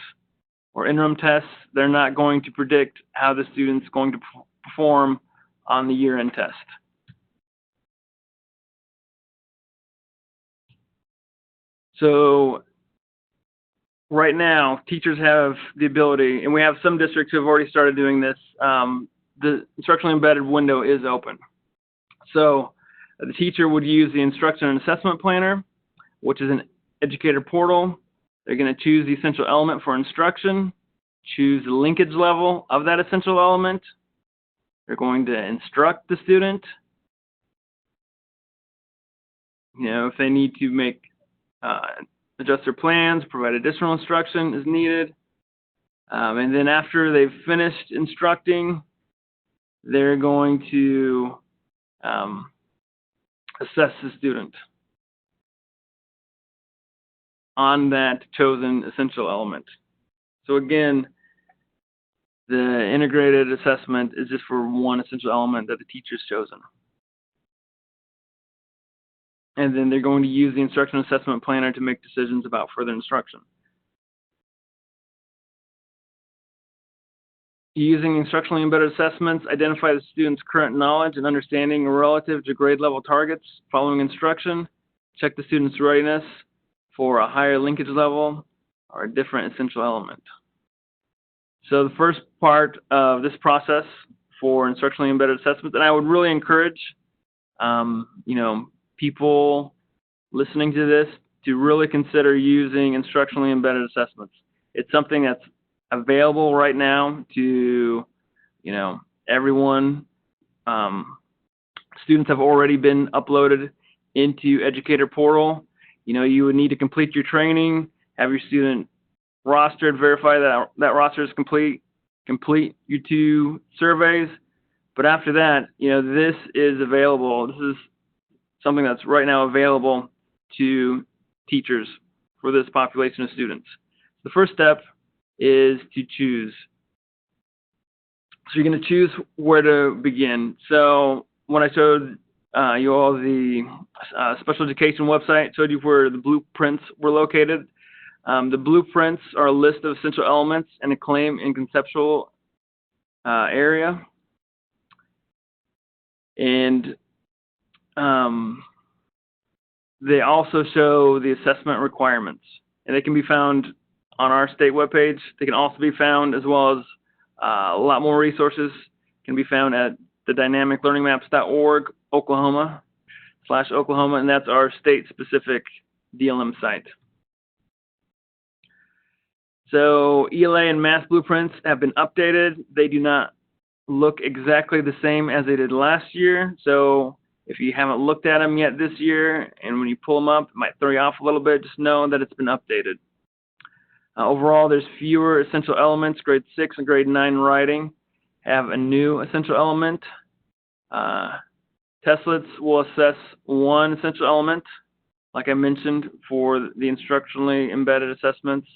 or interim tests. They're not going to predict how the student's going to perform on the year-end test. So right now, teachers have the ability, and we have some districts who have already started doing this. The instructionally embedded window is open. So the teacher would use the instruction and assessment planner, which is an educator portal. They're going to choose the essential element for instruction, choose the linkage level of that essential element. They're going to instruct the student. If they need to make adjust their plans, provide additional instruction as needed. And then after they've finished instructing, they're going to assess the student on that chosen essential element. So again, the integrated assessment is just for one essential element that the teacher's chosen. And then they're going to use the instruction assessment planner to make decisions about further instruction. Using instructionally embedded assessments, identify the student's current knowledge and understanding relative to grade level targets following instruction. Check the student's readiness for a higher linkage level or a different essential element. So the first part of this process for instructionally embedded assessments, and I would really encourage, people listening to this to really consider using instructionally embedded assessments. It's something that's available right now to, everyone. Students have already been uploaded into Educator portal. You would need to complete your training, have your student rostered, verify that that roster is complete your 2 surveys. But after that, this is available. This is something that's right now available to teachers for this population of students. The first step is to choose. So you're going to choose where to begin. So when I showed you all the special education website, showed you where the blueprints were located. The blueprints are a list of essential elements in a claim and conceptual area. And they also show the assessment requirements, and they can be found on our state webpage. They can also be found, as well as a lot more resources can be found at the dynamiclearningmaps.org, Oklahoma/Oklahoma, and that's our state-specific DLM site. So ELA and Math Blueprints have been updated. They do not look exactly the same as they did last year. So if you haven't looked at them yet this year, and when you pull them up, it might throw you off a little bit, just know that it's been updated. Overall, there's fewer essential elements. Grade 6 and grade 9 writing have a new essential element. Testlets will assess one essential element, like I mentioned, for the instructionally embedded assessments.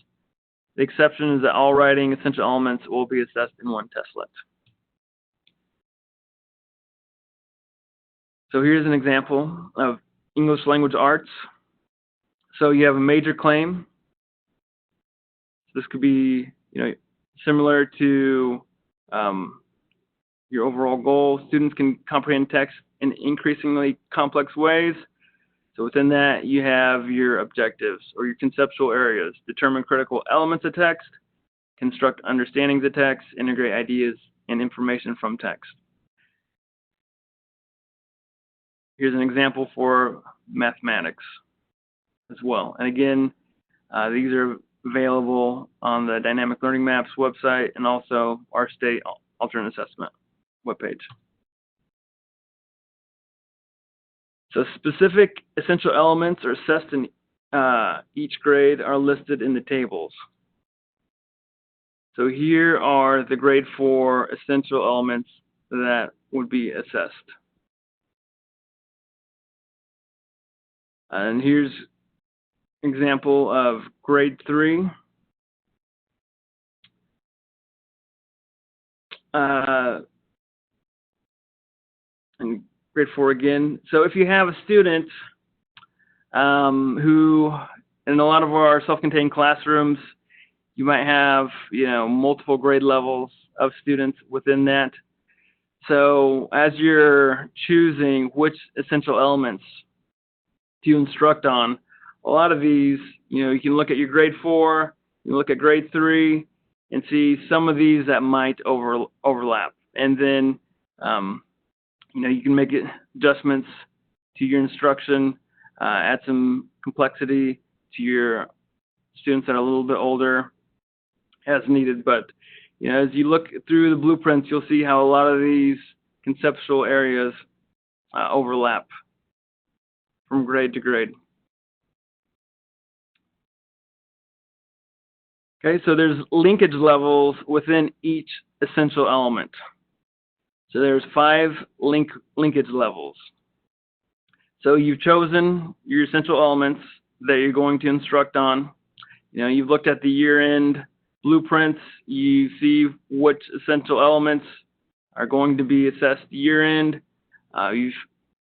The exception is that all writing essential elements will be assessed in one testlet. So here's an example of English language arts. So you have a major claim. This could be, similar to your overall goal. Students can comprehend text in increasingly complex ways. So within that, you have your objectives or your conceptual areas. Determine critical elements of text, construct understandings of text, integrate ideas and information from text. Here's an example for mathematics as well. And again, these are available on the Dynamic Learning Maps website and also our state alternate assessment webpage. So specific essential elements are assessed in each grade are listed in the tables. So here are the grade 4 essential elements that would be assessed. And here's an example of grade 3. And grade 4 again. So if you have a student who, in a lot of our self-contained classrooms, you might have, multiple grade levels of students within that. So as you're choosing which essential elements to instruct on, a lot of these, you can look at your grade 4, you can look at grade 3, and see some of these that might overlap. And then, you can make adjustments to your instruction, add some complexity to your students that are a little bit older as needed. But, as you look through the blueprints, you'll see how a lot of these conceptual areas overlap from grade to grade. Okay, so there's linkage levels within each essential element. So there's 5 linkage levels. So you've chosen your essential elements that you're going to instruct on. You've looked at the year-end blueprints. You see which essential elements are going to be assessed year-end. You've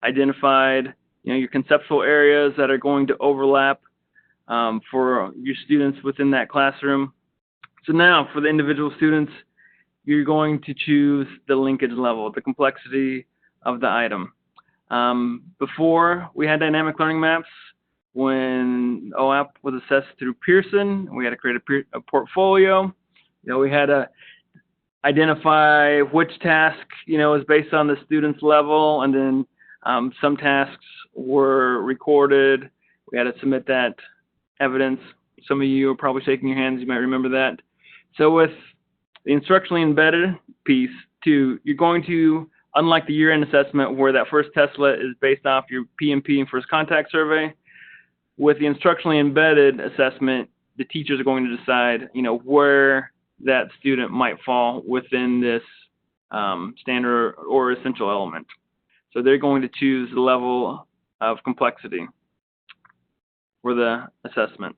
identified, your conceptual areas that are going to overlap for your students within that classroom. So now, for the individual students, you're going to choose the linkage level, the complexity of the item. Before we had dynamic learning maps, when OAAP was assessed through Pearson, we had to create a portfolio. We had to identify which task, is based on the student's level, and then some tasks were recorded. We had to submit that evidence. Some of you are probably shaking your hands. You might remember that. So with the instructionally embedded piece, too, you're going to, unlike the year-end assessment where that first testlet is based off your PMP and first contact survey, with the instructionally embedded assessment, the teachers are going to decide, where that student might fall within this standard or essential element. So they're going to choose the level of complexity for the assessment.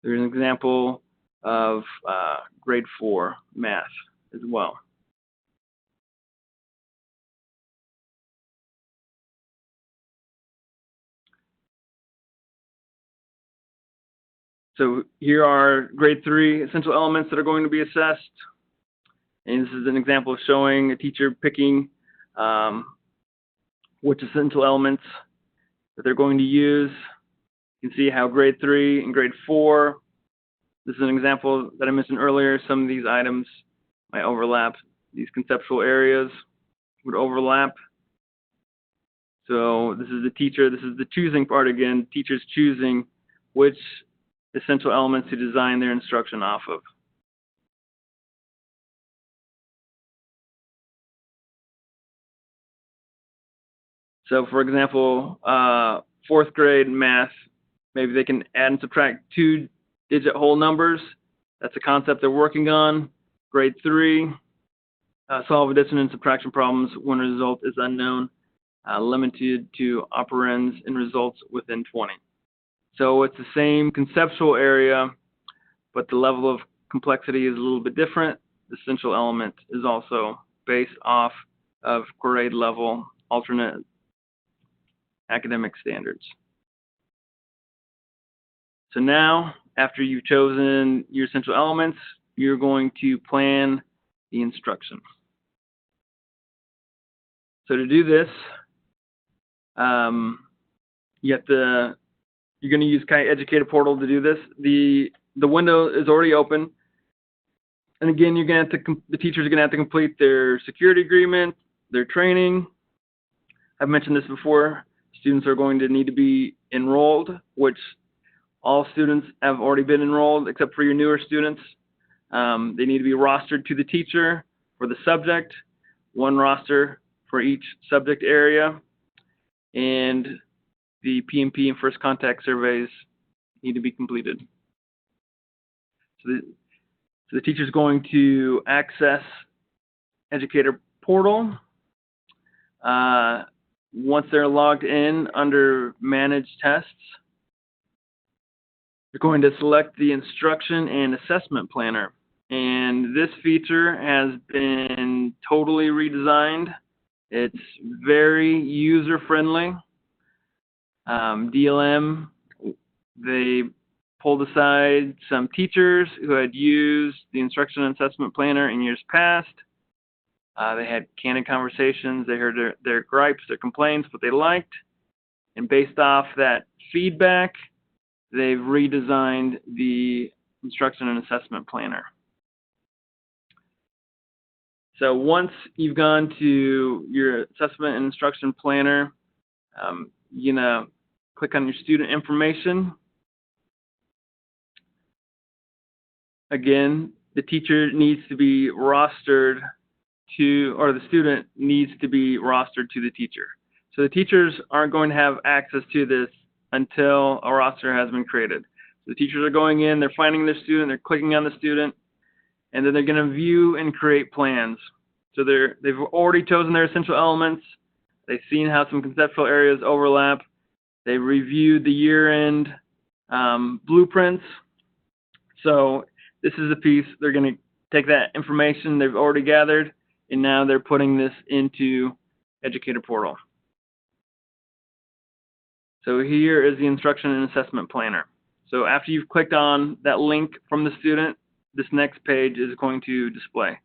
There's an example of grade 4 math as well. So here are grade 3 essential elements that are going to be assessed. And this is an example of showing a teacher picking which essential elements that they're going to use. You can see how grade 3 and grade 4, this is an example that I mentioned earlier. Some of these items might overlap. These conceptual areas would overlap. So this is the teacher, this is the choosing part again, teachers choosing which essential elements to design their instruction off of. So for example, 4th grade math, maybe they can add and subtract 2-digit whole numbers. That's a concept they're working on. Grade 3, Solve addition and subtraction problems when a result is unknown, limited to operands and results within 20. So it's the same conceptual area, but the level of complexity is a little bit different. The essential element is also based off of grade level alternate academic standards. So now, after you've chosen your essential elements, you're going to plan the instruction. So to do this, you're going to use Kite Educator Portal to do this. The window is already open, and again, you're going to have to. The teachers are going to have to complete their security agreement, their training. I've mentioned this before. Students are going to need to be enrolled, which all students have already been enrolled except for your newer students. They need to be rostered to the teacher for the subject, one roster for each subject area, and the PMP and first contact surveys need to be completed. So the teacher is going to access Educator Portal. Once they're logged in under Manage Tests, they're going to select the Instruction and Assessment Planner. And this feature has been totally redesigned. It's very user-friendly. DLM, they pulled aside some teachers who had used the Instruction and Assessment Planner in years past. They had candid conversations. They heard their gripes, their complaints, what they liked. And based off that feedback, they've redesigned the Instruction and Assessment Planner. So once you've gone to your Assessment and Instruction Planner, you're going to click on your student information. Again, the teacher needs to be rostered to, or the student needs to be rostered to the teacher. So the teachers aren't going to have access to this until a roster has been created. So the teachers are going in, they're finding their student, they're clicking on the student, and then they're going to view and create plans. So they've already chosen their essential elements. They've seen how some conceptual areas overlap. They reviewed the year-end blueprints. So this is a piece, they're going to take that information they've already gathered, and now they're putting this into Educator Portal. So here is the Instruction and Assessment Planner. So after you've clicked on that link from the student, this next page is going to display.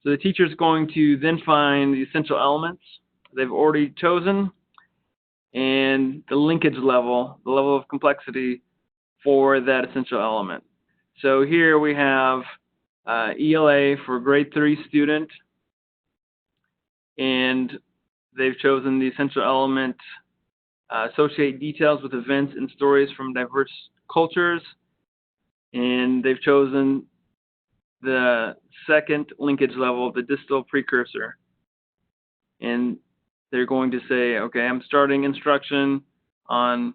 So the teacher is going to then find the essential elements they've already chosen and the linkage level, the level of complexity for that essential element. So here we have ELA for grade 3 student, and they've chosen the essential element, associate details with events and stories from diverse cultures, and they've chosen the second linkage level, the distal precursor. And they're going to say, okay, I'm starting instruction on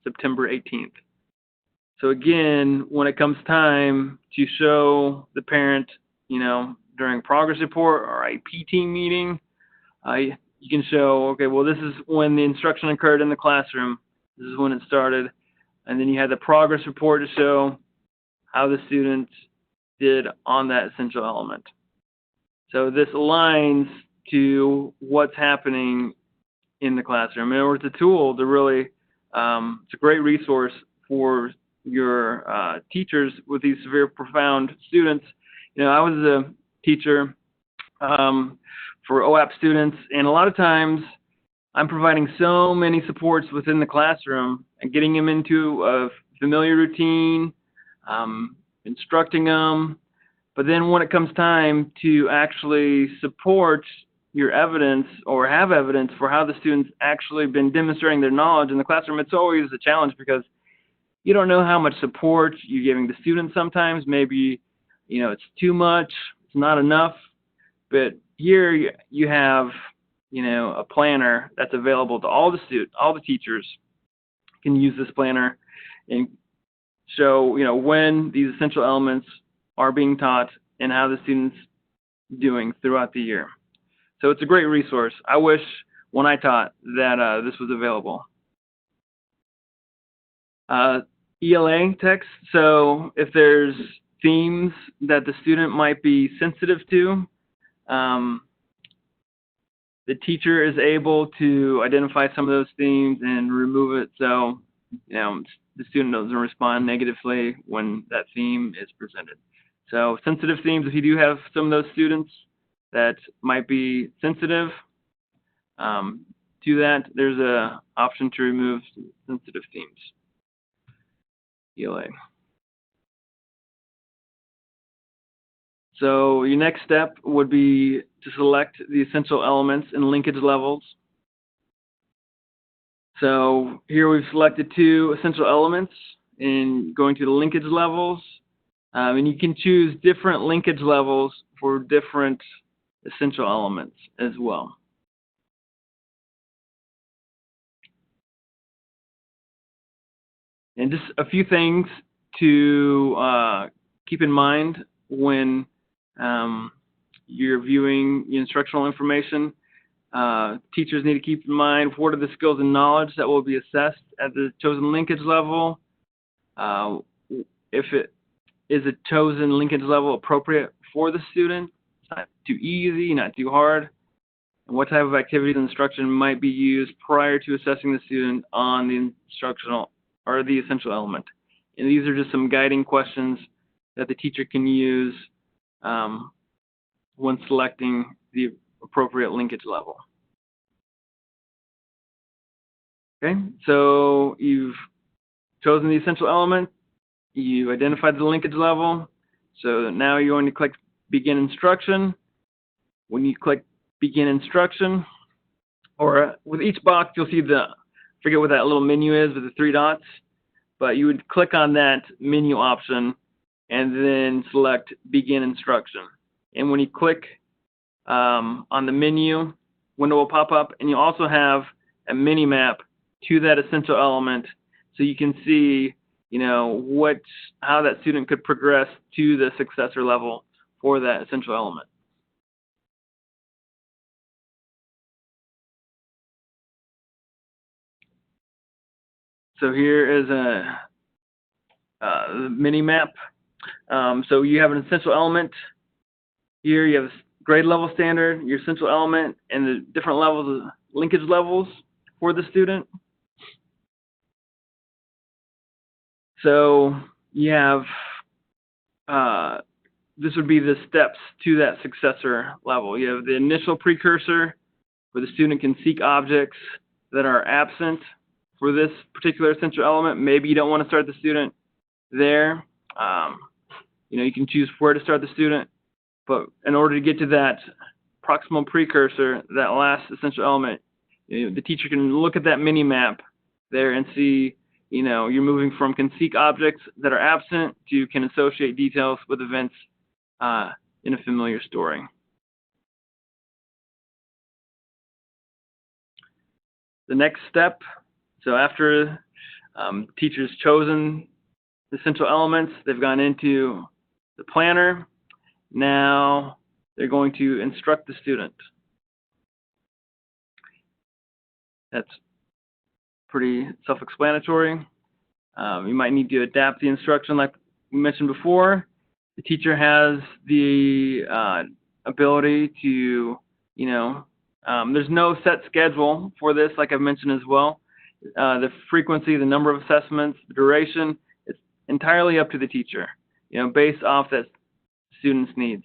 September 18th. So again, when it comes time to show the parent, during progress report or IP team meeting, you can show, okay, well, this is when the instruction occurred in the classroom. This is when it started. And then you had the progress report to show how the students did on that essential element. So this aligns to what's happening in the classroom. And it's a tool to really, it's a great resource for your teachers with these severe profound students. I was a teacher for OAAP students, and a lot of times I'm providing so many supports within the classroom and getting them into a familiar routine, instructing them. But then when it comes time to actually support your evidence or have evidence for how the students actually been demonstrating their knowledge in the classroom, it's always a challenge because you don't know how much support you're giving the students sometimes. Maybe, it's too much, it's not enough. But here you have, a planner that's available to all the teachers can use this planner and show, when these essential elements are being taught and how the students doing throughout the year. So it's a great resource. I wish when I taught that this was available. ELA text, so if there's themes that the student might be sensitive to, the teacher is able to identify some of those themes and remove it so the student doesn't respond negatively when that theme is presented. So sensitive themes, if you do have some of those students that might be sensitive to that, there's an option to remove sensitive themes. ELA. So your next step would be to select the essential elements and linkage levels. So here we've selected 2 essential elements and going to the linkage levels. And you can choose different linkage levels for different essential elements as well. And just a few things to keep in mind when you're viewing instructional information. Teachers need to keep in mind what are the skills and knowledge that will be assessed at the chosen linkage level. If it is a chosen linkage level appropriate for the student, not too easy, not too hard, and what type of activities and instruction might be used prior to assessing the student on the instructional or the essential element. And these are just some guiding questions that the teacher can use when selecting the appropriate linkage level. Okay, so you've chosen the essential element, you identified the linkage level, so now you're going to click Begin Instruction. When you click Begin Instruction, or with each box you'll see I forget what that little menu is with the 3 dots, but you would click on that menu option and then select Begin Instruction. And when you click on the menu, window will pop up, and you also have a mini map to that essential element, so you can see, how that student could progress to the successor level for that essential element. So here is a mini map. So you have an essential element. Here you have grade level standard, your essential element, and the different levels of linkage levels for the student. So you have, this would be the steps to that successor level. You have the initial precursor, where the student can seek objects that are absent for this particular essential element. Maybe you don't want to start the student there. You can choose where to start the student, but in order to get to that proximal precursor, that last essential element, the teacher can look at that mini map there and see, you're moving from can seek objects that are absent to can associate details with events in a familiar story. The next step, so after teacher's chosen the essential elements, they've gone into the planner. Now they're going to instruct the student. That's pretty self-explanatory. You might need to adapt the instruction like we mentioned before. The teacher has the ability to, there's no set schedule for this, like I've mentioned as well. The frequency, the number of assessments, the duration, it's entirely up to the teacher, based off that student's needs.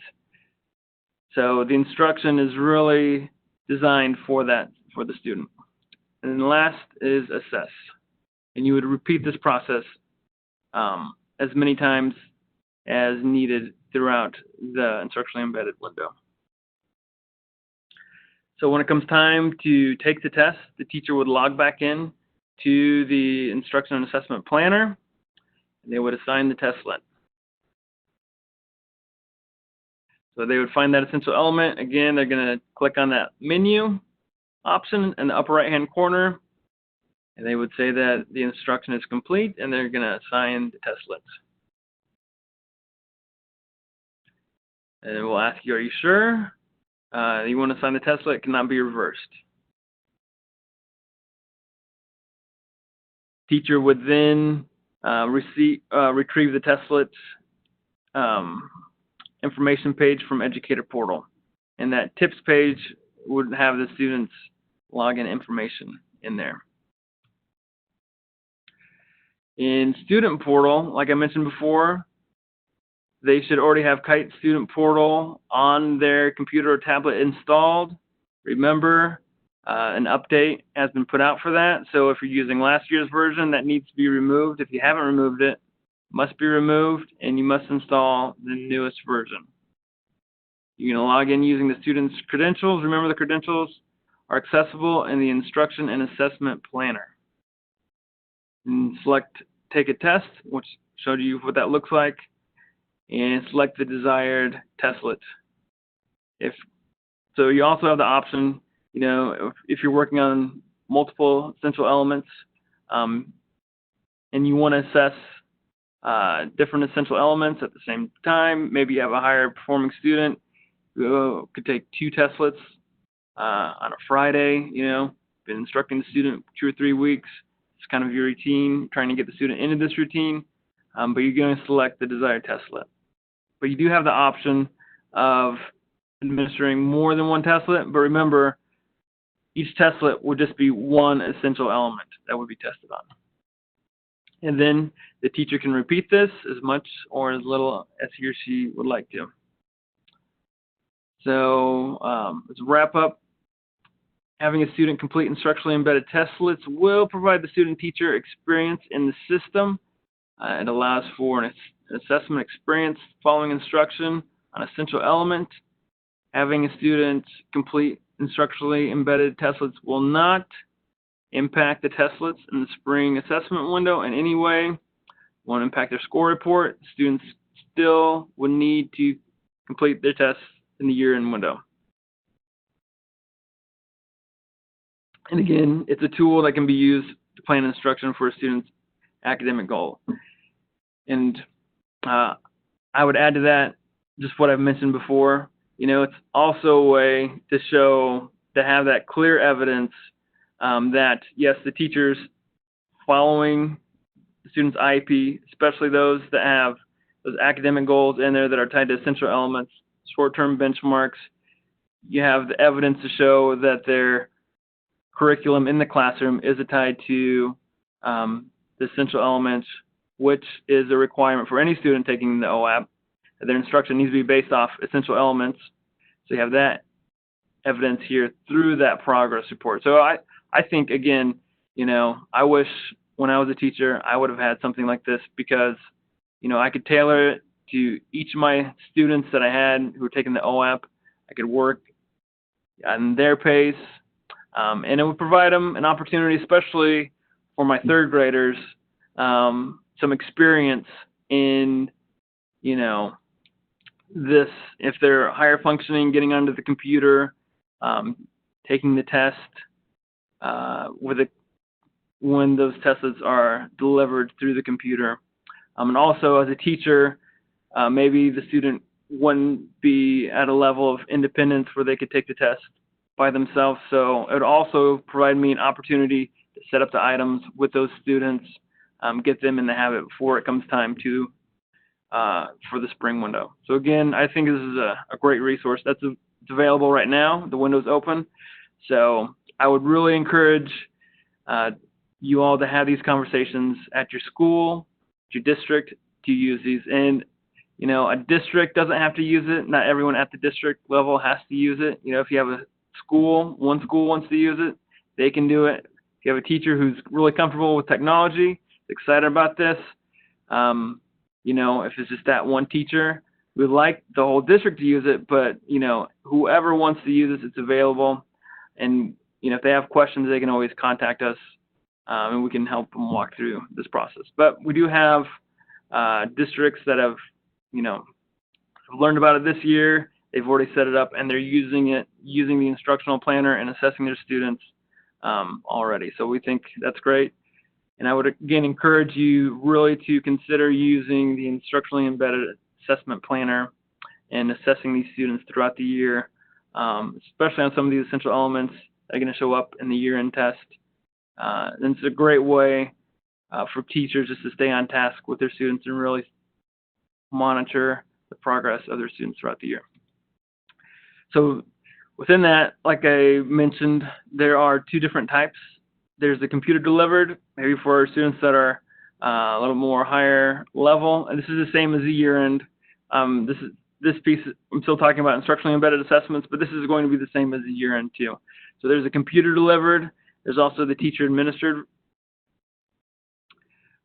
So the instruction is really designed for that, for the student. And then last is assess. And you would repeat this process as many times as needed throughout the instructionally embedded window. So when it comes time to take the test, the teacher would log back in to the instruction and assessment planner, and they would assign the testlet. So they would find that essential element. Again, they're going to click on that menu option in the upper right-hand corner, and they would say that the instruction is complete, and they're going to assign the testlets. And we'll ask you, are you sure? You want to assign the testlet, it cannot be reversed. Teacher would then retrieve the testlet information page from Educator portal. And that tips page would have the students' login information in there. In student portal, like I mentioned before, they should already have Kite Student Portal on their computer or tablet installed. Remember, an update has been put out for that. So if you're using last year's version, that needs to be removed. If you haven't removed it, it must be removed, and you must install the newest version. You're going to log in using the student's credentials. Remember, the credentials are accessible in the Instruction and Assessment Planner. And select Take a Test, which showed you what that looks like, and select the desired testlet. So you also have the option, you know, if you're working on multiple essential elements and you want to assess different essential elements at the same time, maybe you have a higher performing student who could take 2 testlets on a Friday, you know, been instructing the student 2 or 3 weeks. It's kind of your routine, trying to get the student into this routine, but you're going to select the desired testlet. But you do have the option of administering more than 1 testlet, but remember, each testlet would just be 1 essential element that would be tested on. And then the teacher can repeat this as much or as little as he or she would like to. So let's wrap up. Having a student complete instructionally embedded testlets will provide the student-teacher experience in the system. It allows for an assessment experience following instruction on essential element. Having a student complete instructionally embedded testlets will not impact the testlets in the spring assessment window in any way. Won't impact their score report. Students still would need to complete their tests in the year-end window. And again, it's a tool that can be used to plan instruction for a student's academic goal. And I would add to that just what I've mentioned before. You know, it's also a way to have that clear evidence that, yes, the teachers following the student's IEP, especially those that have those academic goals in there that are tied to essential elements, short-term benchmarks, you have the evidence to show that their curriculum in the classroom is tied to the essential elements, which is a requirement for any student taking the OAAP. Their instruction needs to be based off essential elements. So you have that evidence here through that progress report. So I think, again, you know, I wish when I was a teacher, I would have had something like this because, you know, I could tailor it to each of my students that I had who were taking the OAAP. I could work on their pace, and it would provide them an opportunity, especially for my 3rd graders, some experience in, you know, this, if they're higher functioning, getting onto the computer, taking the test when those testlets are delivered through the computer. And also as a teacher, maybe the student wouldn't be at a level of independence where they could take the test by themselves. So it would also provide me an opportunity to set up the items with those students, get them in the habit before it comes time to for the spring window. So again, I think this is a great resource. It's available right now. The window's open. So I would really encourage you all to have these conversations at your school, your district, to use these. And, you know, a district doesn't have to use it. Not everyone at the district level has to use it. You know, if you have a school, one school wants to use it, they can do it. If you have a teacher who's really comfortable with technology, excited about this, you know, if it's just that one teacher, we'd like the whole district to use it, but, you know, whoever wants to use it, it's available. And, you know, if they have questions, they can always contact us, and we can help them walk through this process. But we do have districts that have, you know, learned about it this year. They've already set it up, and they're using the instructional planner and assessing their students already. So we think that's great. And I would, again, encourage you really to consider using the instructionally embedded assessment planner and assessing these students throughout the year, especially on some of these essential elements that are going to show up in the year-end test. And it's a great way for teachers just to stay on task with their students and really monitor the progress of their students throughout the year. So within that, like I mentioned, there are two different types. There's the computer delivered, maybe for students that are a little more higher level, and this is the same as the year-end. This piece, I'm still talking about instructionally embedded assessments, but this is going to be the same as the year-end too. So there's a computer delivered. There's also the teacher administered.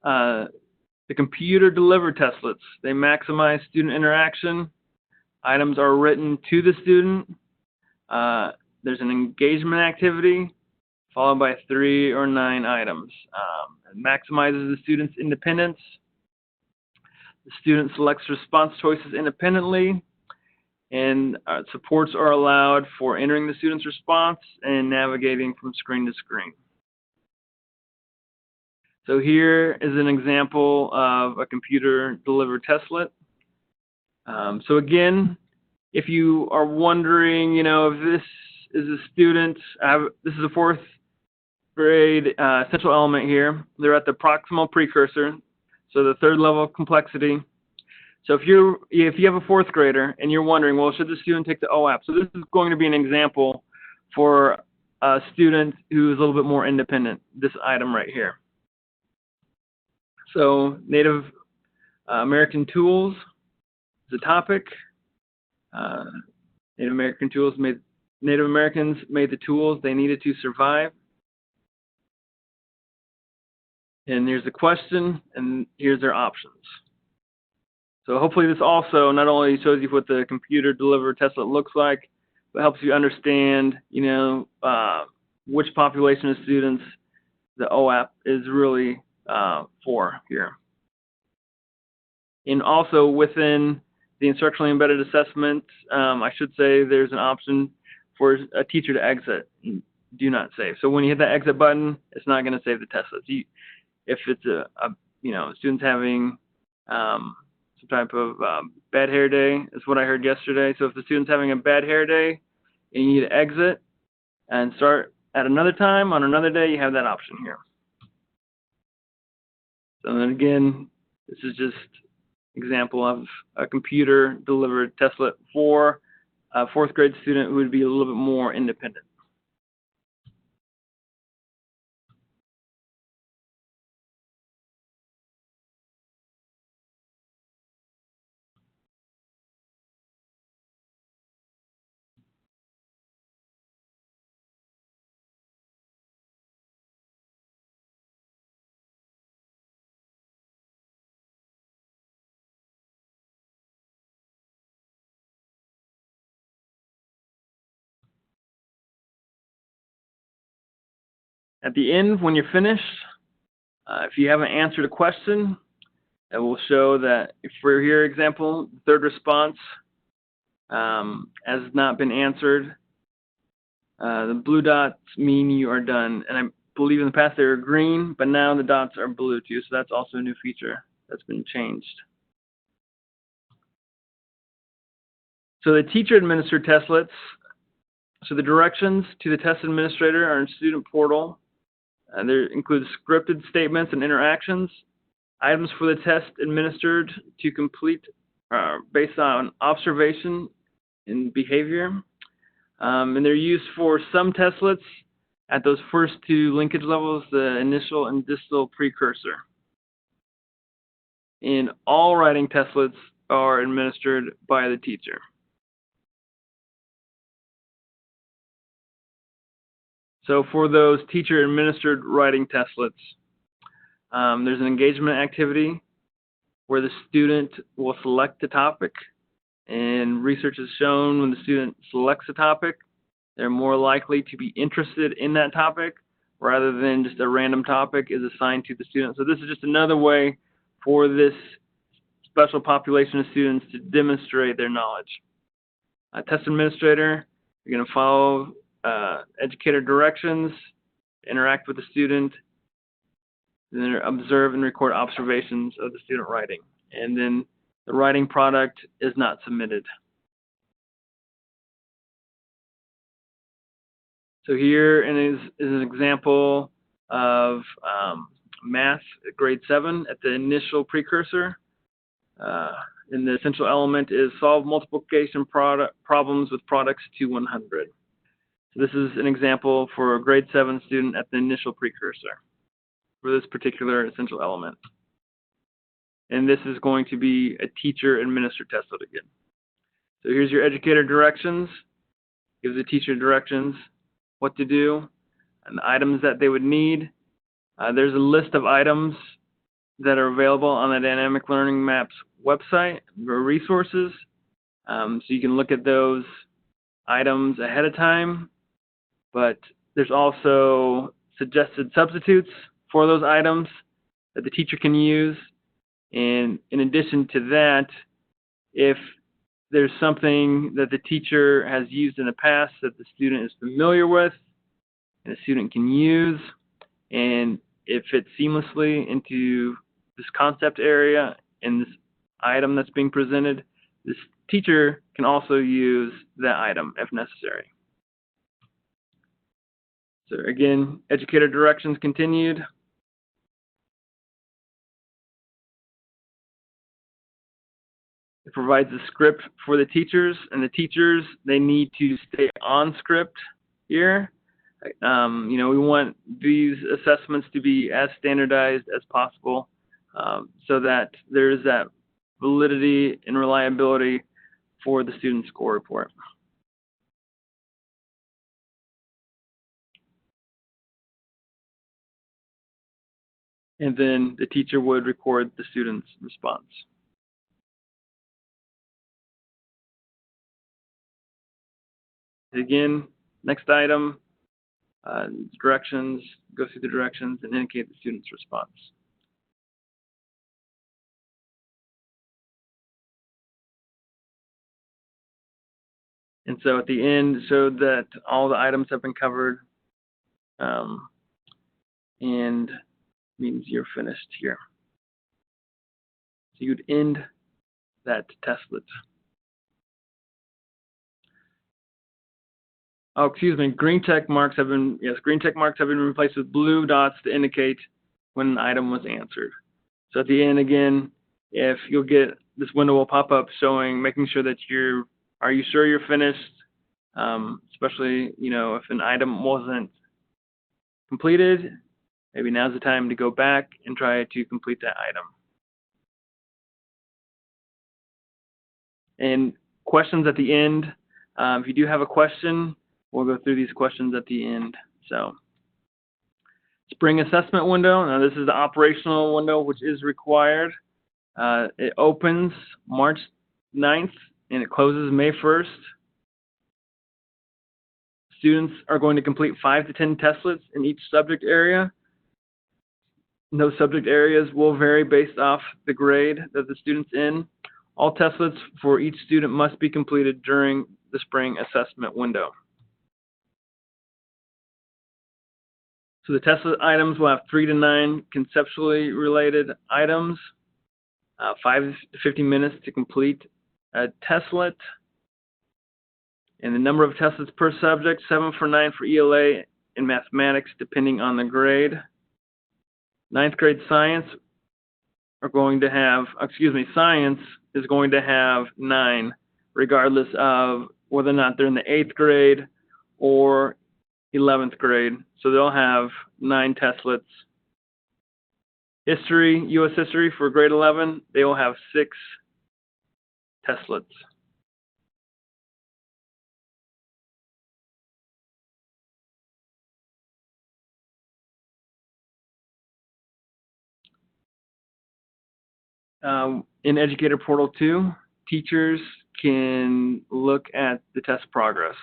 The computer delivered testlets, they maximize student interaction. Items are written to the student. There's an engagement activity followed by 3 or 9 items. It maximizes the student's independence. The student selects response choices independently, and supports are allowed for entering the student's response and navigating from screen to screen. So here is an example of a computer-delivered testlet. So again, if you are wondering, if this is a student, this is a 4th grade essential element here. They're at the proximal precursor, so the 3rd level of complexity. So if you have a 4th grader and you're wondering, well, should the student take the OAAP? So this is going to be an example for a student who is a little bit more independent, this item right here. So Native American tools is a topic. Native Americans made the tools they needed to survive. And here's the question, and here's their options. So hopefully this also not only shows you what the computer-delivered testlet looks like, but helps you understand, which population of students the OAAP is really for here. And also within the instructionally embedded assessment, I should say there's an option for a teacher to exit. Do not save. So when you hit that exit button, it's not going to save the testlets. If it's a student's having some type of bad hair day, is what I heard yesterday. So if the student's having a bad hair day and you need to exit and start at another time on another day, you have that option here. So then again, this is just example of a computer delivered testlet for a 4th grade student who would be a little bit more independent. At the end, when you're finished, if you haven't answered a question, it will show that, if for your example, the 3rd response has not been answered, the blue dots mean you are done. And I believe in the past they were green, but now the dots are blue too, so that's also a new feature that's been changed. So the teacher-administered testlets, so the directions to the test administrator are in student portal. There include scripted statements and interactions, items for the test administered to complete based on observation and behavior. And they're used for some testlets at those first 2 linkage levels, the initial and distal precursor. And all writing testlets are administered by the teacher. So for those teacher-administered writing testlets, there's an engagement activity where the student will select a topic, and research has shown when the student selects a topic, they're more likely to be interested in that topic rather than just a random topic is assigned to the student. So this is just another way for this special population of students to demonstrate their knowledge. A test administrator, you're going to follow educator directions, interact with the student, and then observe and record observations of the student writing. And then the writing product is not submitted. So here is an example of math at grade 7 at the initial precursor. And the essential element is solve multiplication problems with products to 100. So this is an example for a grade 7 student at the initial precursor for this particular essential element. And this is going to be a teacher-administered testlet again. So here's your educator directions. Gives the teacher directions what to do and the items that they would need. There's a list of items that are available on the Dynamic Learning Maps website or resources. So you can look at those items ahead of time, but there's also suggested substitutes for those items that the teacher can use. And in addition to that, if there's something that the teacher has used in the past that the student is familiar with and the student can use, and it fits seamlessly into this concept area and this item that's being presented, this teacher can also use that item if necessary. So again, educator directions continued. It provides a script for the teachers, and the teachers, they need to stay on script here. You know, we want these assessments to be as standardized as possible so that there is that validity and reliability for the student score report. And then the teacher would record the student's response. Again, next item, directions, go through the directions and indicate the student's response. And so at the end, showed that all the items have been covered and means you're finished here. So you'd end that testlet. Oh, excuse me, green check marks have been replaced with blue dots to indicate when an item was answered. So at the end, again, if you'll get, this window will pop up showing, making sure that are you sure you're finished? Especially, you know, if an item wasn't completed, maybe now's the time to go back and try to complete that item. And questions at the end, if you do have a question, we'll go through these questions at the end. So, spring assessment window. Now this is the operational window, which is required. It opens March 9th and it closes May 1st. Students are going to complete 5 to 10 testlets in each subject area. And those subject areas will vary based off the grade that the student's in. All testlets for each student must be completed during the spring assessment window. So the testlet items will have 3 to 9 conceptually related items, 5 to 15 minutes to complete a testlet, and the number of testlets per subject, 7 for 9 for ELA and mathematics, depending on the grade. 9th grade science are going to have, science is going to have 9, regardless of whether or not they're in the 8th grade or 11th grade. So they'll have 9 testlets. History, U.S. history for grade 11, they will have 6 testlets. In Educator Portal 2, teachers can look at the test progress.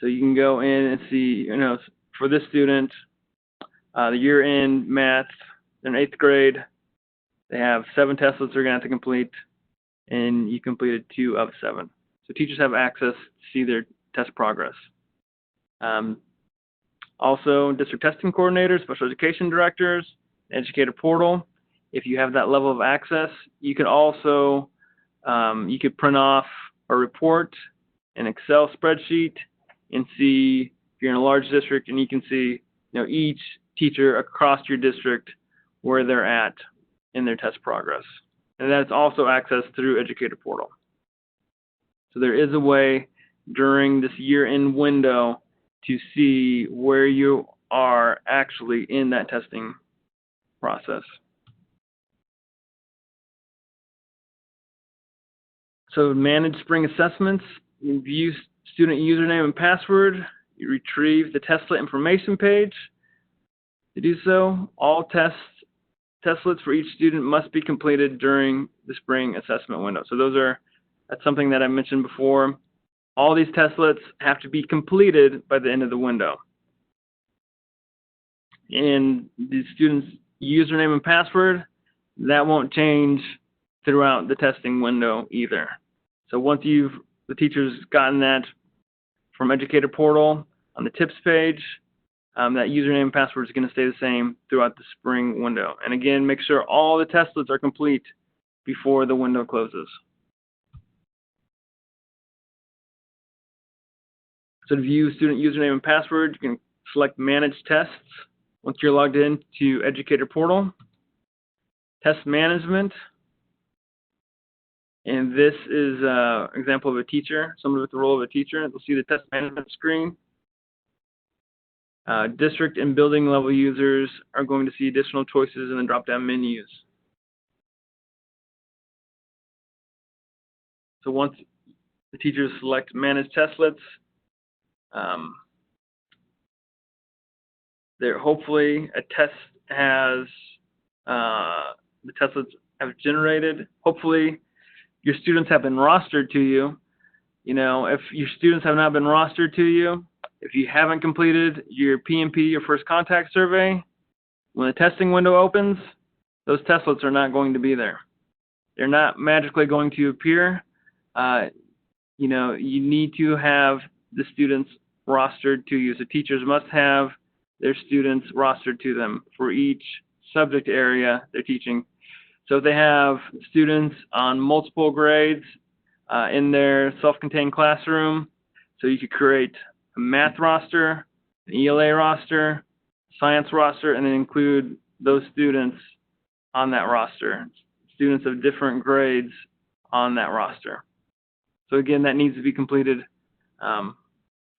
So you can go in and see, you know, for this student, the year-end math, they're in 8th grade, they have 7 testlets they're going to have to complete, and you completed 2 of 7. So teachers have access to see their test progress. Also, district testing coordinators, special education directors, Educator Portal. If you have that level of access, you could also, you could print off a report, an Excel spreadsheet, and see you're in a large district, and you can see, each teacher across your district where they're at in their test progress. And that's also accessed through Educator Portal. So there is a way during this year-end window to see where you are actually in that testing process. So manage spring assessments, you view student username and password, you retrieve the Testlet information page. To do so, all Testlets for each student must be completed during the spring assessment window. So that's something that I mentioned before. All these Testlets have to be completed by the end of the window. And the student's username and password, that won't change throughout the testing window either. So once the teacher's gotten that from Educator Portal on the tips page, that username and password is going to stay the same throughout the spring window. And again, make sure all the Testlets are complete before the window closes. So to view student username and password, you can select Manage Tests once you're logged in to Educator Portal. Test Management. And this is an example of a teacher, someone with the role of a teacher. You'll see the test management screen. District and building level users are going to see additional choices in the drop-down menus. So once the teachers select Manage Testlets, there hopefully a test has, the Testlets have generated. Hopefully your students have been rostered to you. If your students have not been rostered to you, if you haven't completed your PMP, your first contact survey, when the testing window opens, those Testlets are not going to be there. They're not magically going to appear. You need to have the students rostered to you. So teachers must have their students rostered to them for each subject area they're teaching. So if they have students on multiple grades in their self-contained classroom, so you could create a math roster, an ELA roster, science roster, and then include those students on that roster, students of different grades on that roster. So again, that needs to be completed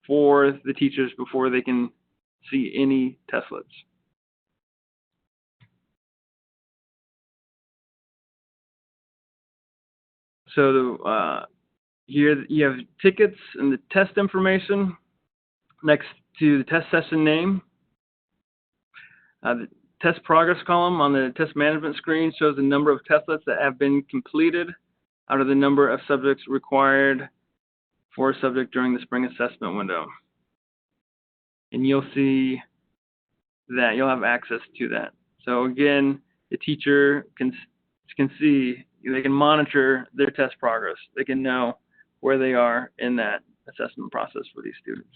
for the teachers before they can see any Testlets. So here you have tickets and the test information next to the test session name. The test progress column on the test management screen shows the number of Testlets that have been completed out of the number of subjects required for a subject during the spring assessment window. And you'll see that you'll have access to that. So again, the teacher can see, they can monitor their test progress. They can know where they are in that assessment process for these students.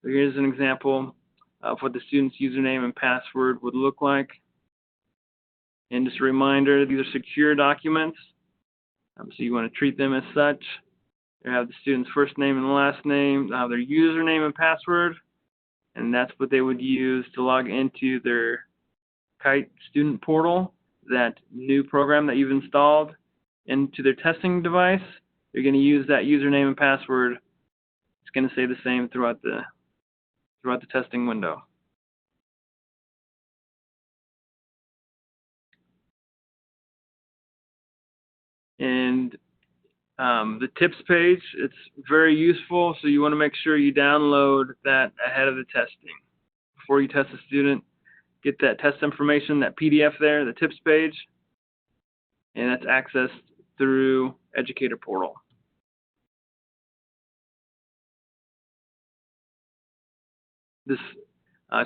So here's an example of what the student's username and password would look like. And just a reminder, these are secure documents, so you want to treat them as such. They have the student's first name and last name, they'll have their username and password, and that's what they would use to log into their Kite student portal, that new program that you've installed into their testing device. They're going to use that username and password. It's going to stay the same throughout the testing window. And the tips page, it's very useful, so you want to make sure you download that ahead of the testing. Before you test a student, get that test information, that PDF there, the tips page, and that's accessed through Educator Portal.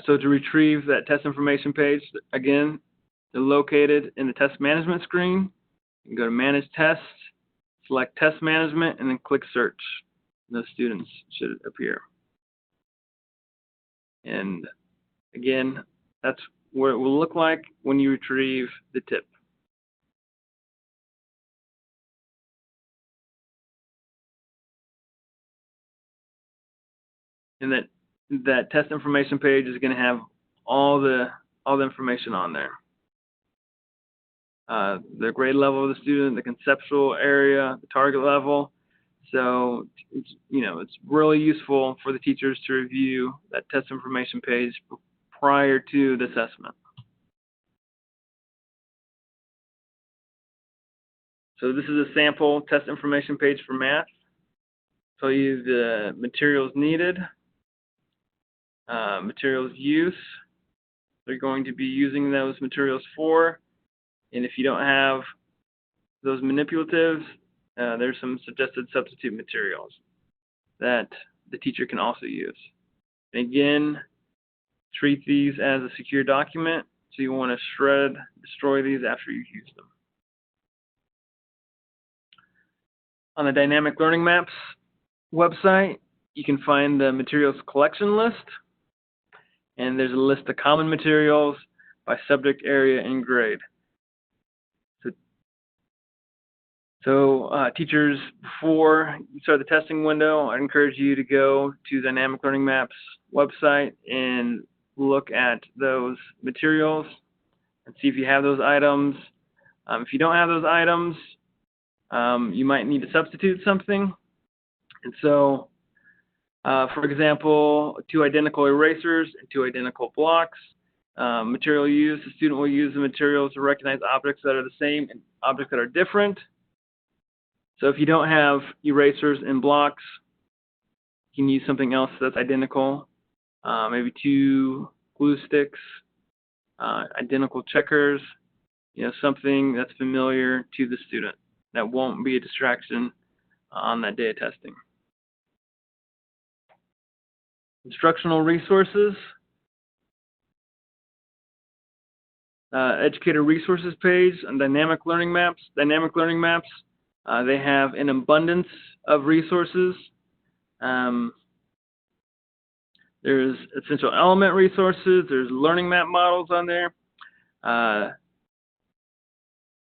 So to retrieve that test information page, again, they're located in the test management screen. You can go to Manage Tests, select Test Management, and then click Search. Those students should appear. And again, that's what it will look like when you retrieve the tip. And that that test information page is going to have all the information on there. The grade level of the student, the conceptual area, the target level. So, it's really useful for the teachers to review that test information page prior to the assessment. So this is a sample test information page for math. Tell you the materials needed, materials use. They're going to be using those materials for, and if you don't have those manipulatives, there's some suggested substitute materials that the teacher can also use. And again, treat these as a secure document, so you want to destroy these after you've used them. On the Dynamic Learning Maps website, you can find the materials collection list, and there's a list of common materials by subject area and grade. So teachers, before you start the testing window, I encourage you to go to the Dynamic Learning Maps website and look at those materials and see if you have those items. If you don't have those items, you might need to substitute something. And so, for example, 2 identical erasers and 2 identical blocks. Material use, the student will use the materials to recognize objects that are the same and objects that are different. So if you don't have erasers and blocks, you can use something else that's identical. Maybe 2 glue sticks, identical checkers, something that's familiar to the student that won't be a distraction on that day of testing. Instructional resources. Educator resources page on Dynamic Learning Maps. Dynamic Learning Maps, they have an abundance of resources. There's essential element resources. There's learning map models on there.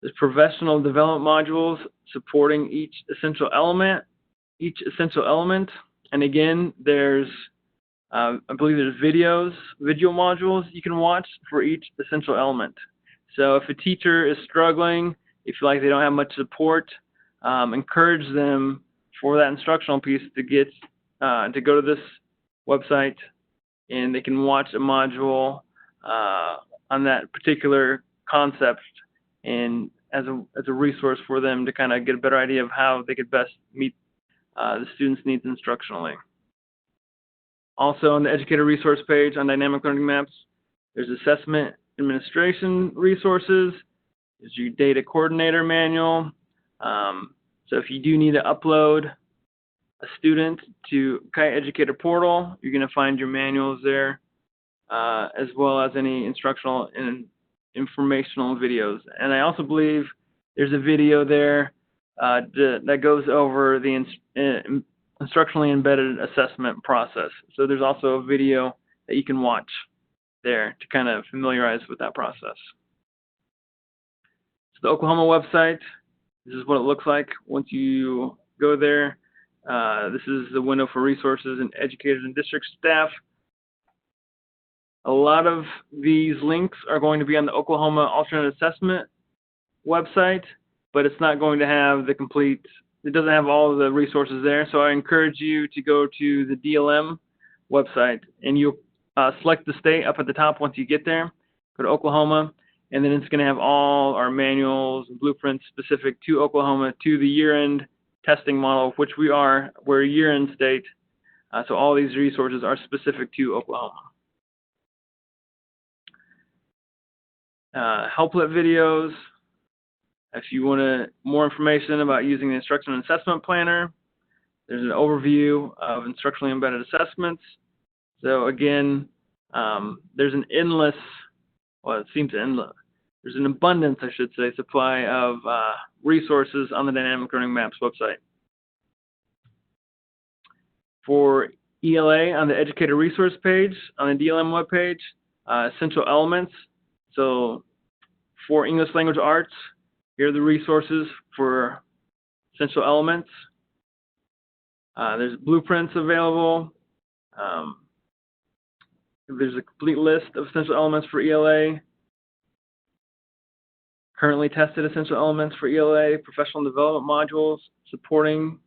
There's professional development modules supporting each essential element. And again, there's I believe there's video modules you can watch for each essential element. So if a teacher is struggling, if you feel like they don't have much support, encourage them for that instructional piece to go to this website, and they can watch a module on that particular concept, and as a resource for them to kind of get a better idea of how they could best meet the students' needs instructionally. Also, on the Educator resource page on Dynamic Learning Maps, there's assessment administration resources. There's your data coordinator manual. So if you do need to upload a student to Kite Educator portal, you're going to find your manuals there, as well as any instructional and informational videos. And I also believe there's a video there that goes over the instructionally embedded assessment process. So there's also a video that you can watch there to kind of familiarize with that process. So the Oklahoma website, this is what it looks like once you go there. This is the window for resources and educators and district staff. A lot of these links are going to be on the Oklahoma Alternate Assessment website, but it's not going to have the complete, it doesn't have all of the resources there. So I encourage you to go to the DLM website, and you'll select the state up at the top once you get there. Go to Oklahoma, and then it's going to have all our manuals and blueprints specific to Oklahoma, to the year-end testing model, of which we're a year-end state. So all these resources are specific to Oklahoma. Helplet videos. If you want more information about using the Instruction and Assessment Planner, there's an overview of instructionally embedded assessments. So again, there's an endless, well, it seems endless. There's an abundance, I should say, supply of resources on the Dynamic Learning Maps website. For ELA on the Educator resource page, on the DLM webpage, essential elements. So for English language arts, here are the resources for essential elements. There's blueprints available. There's a complete list of essential elements for ELA, currently tested essential elements for ELA, professional development modules supporting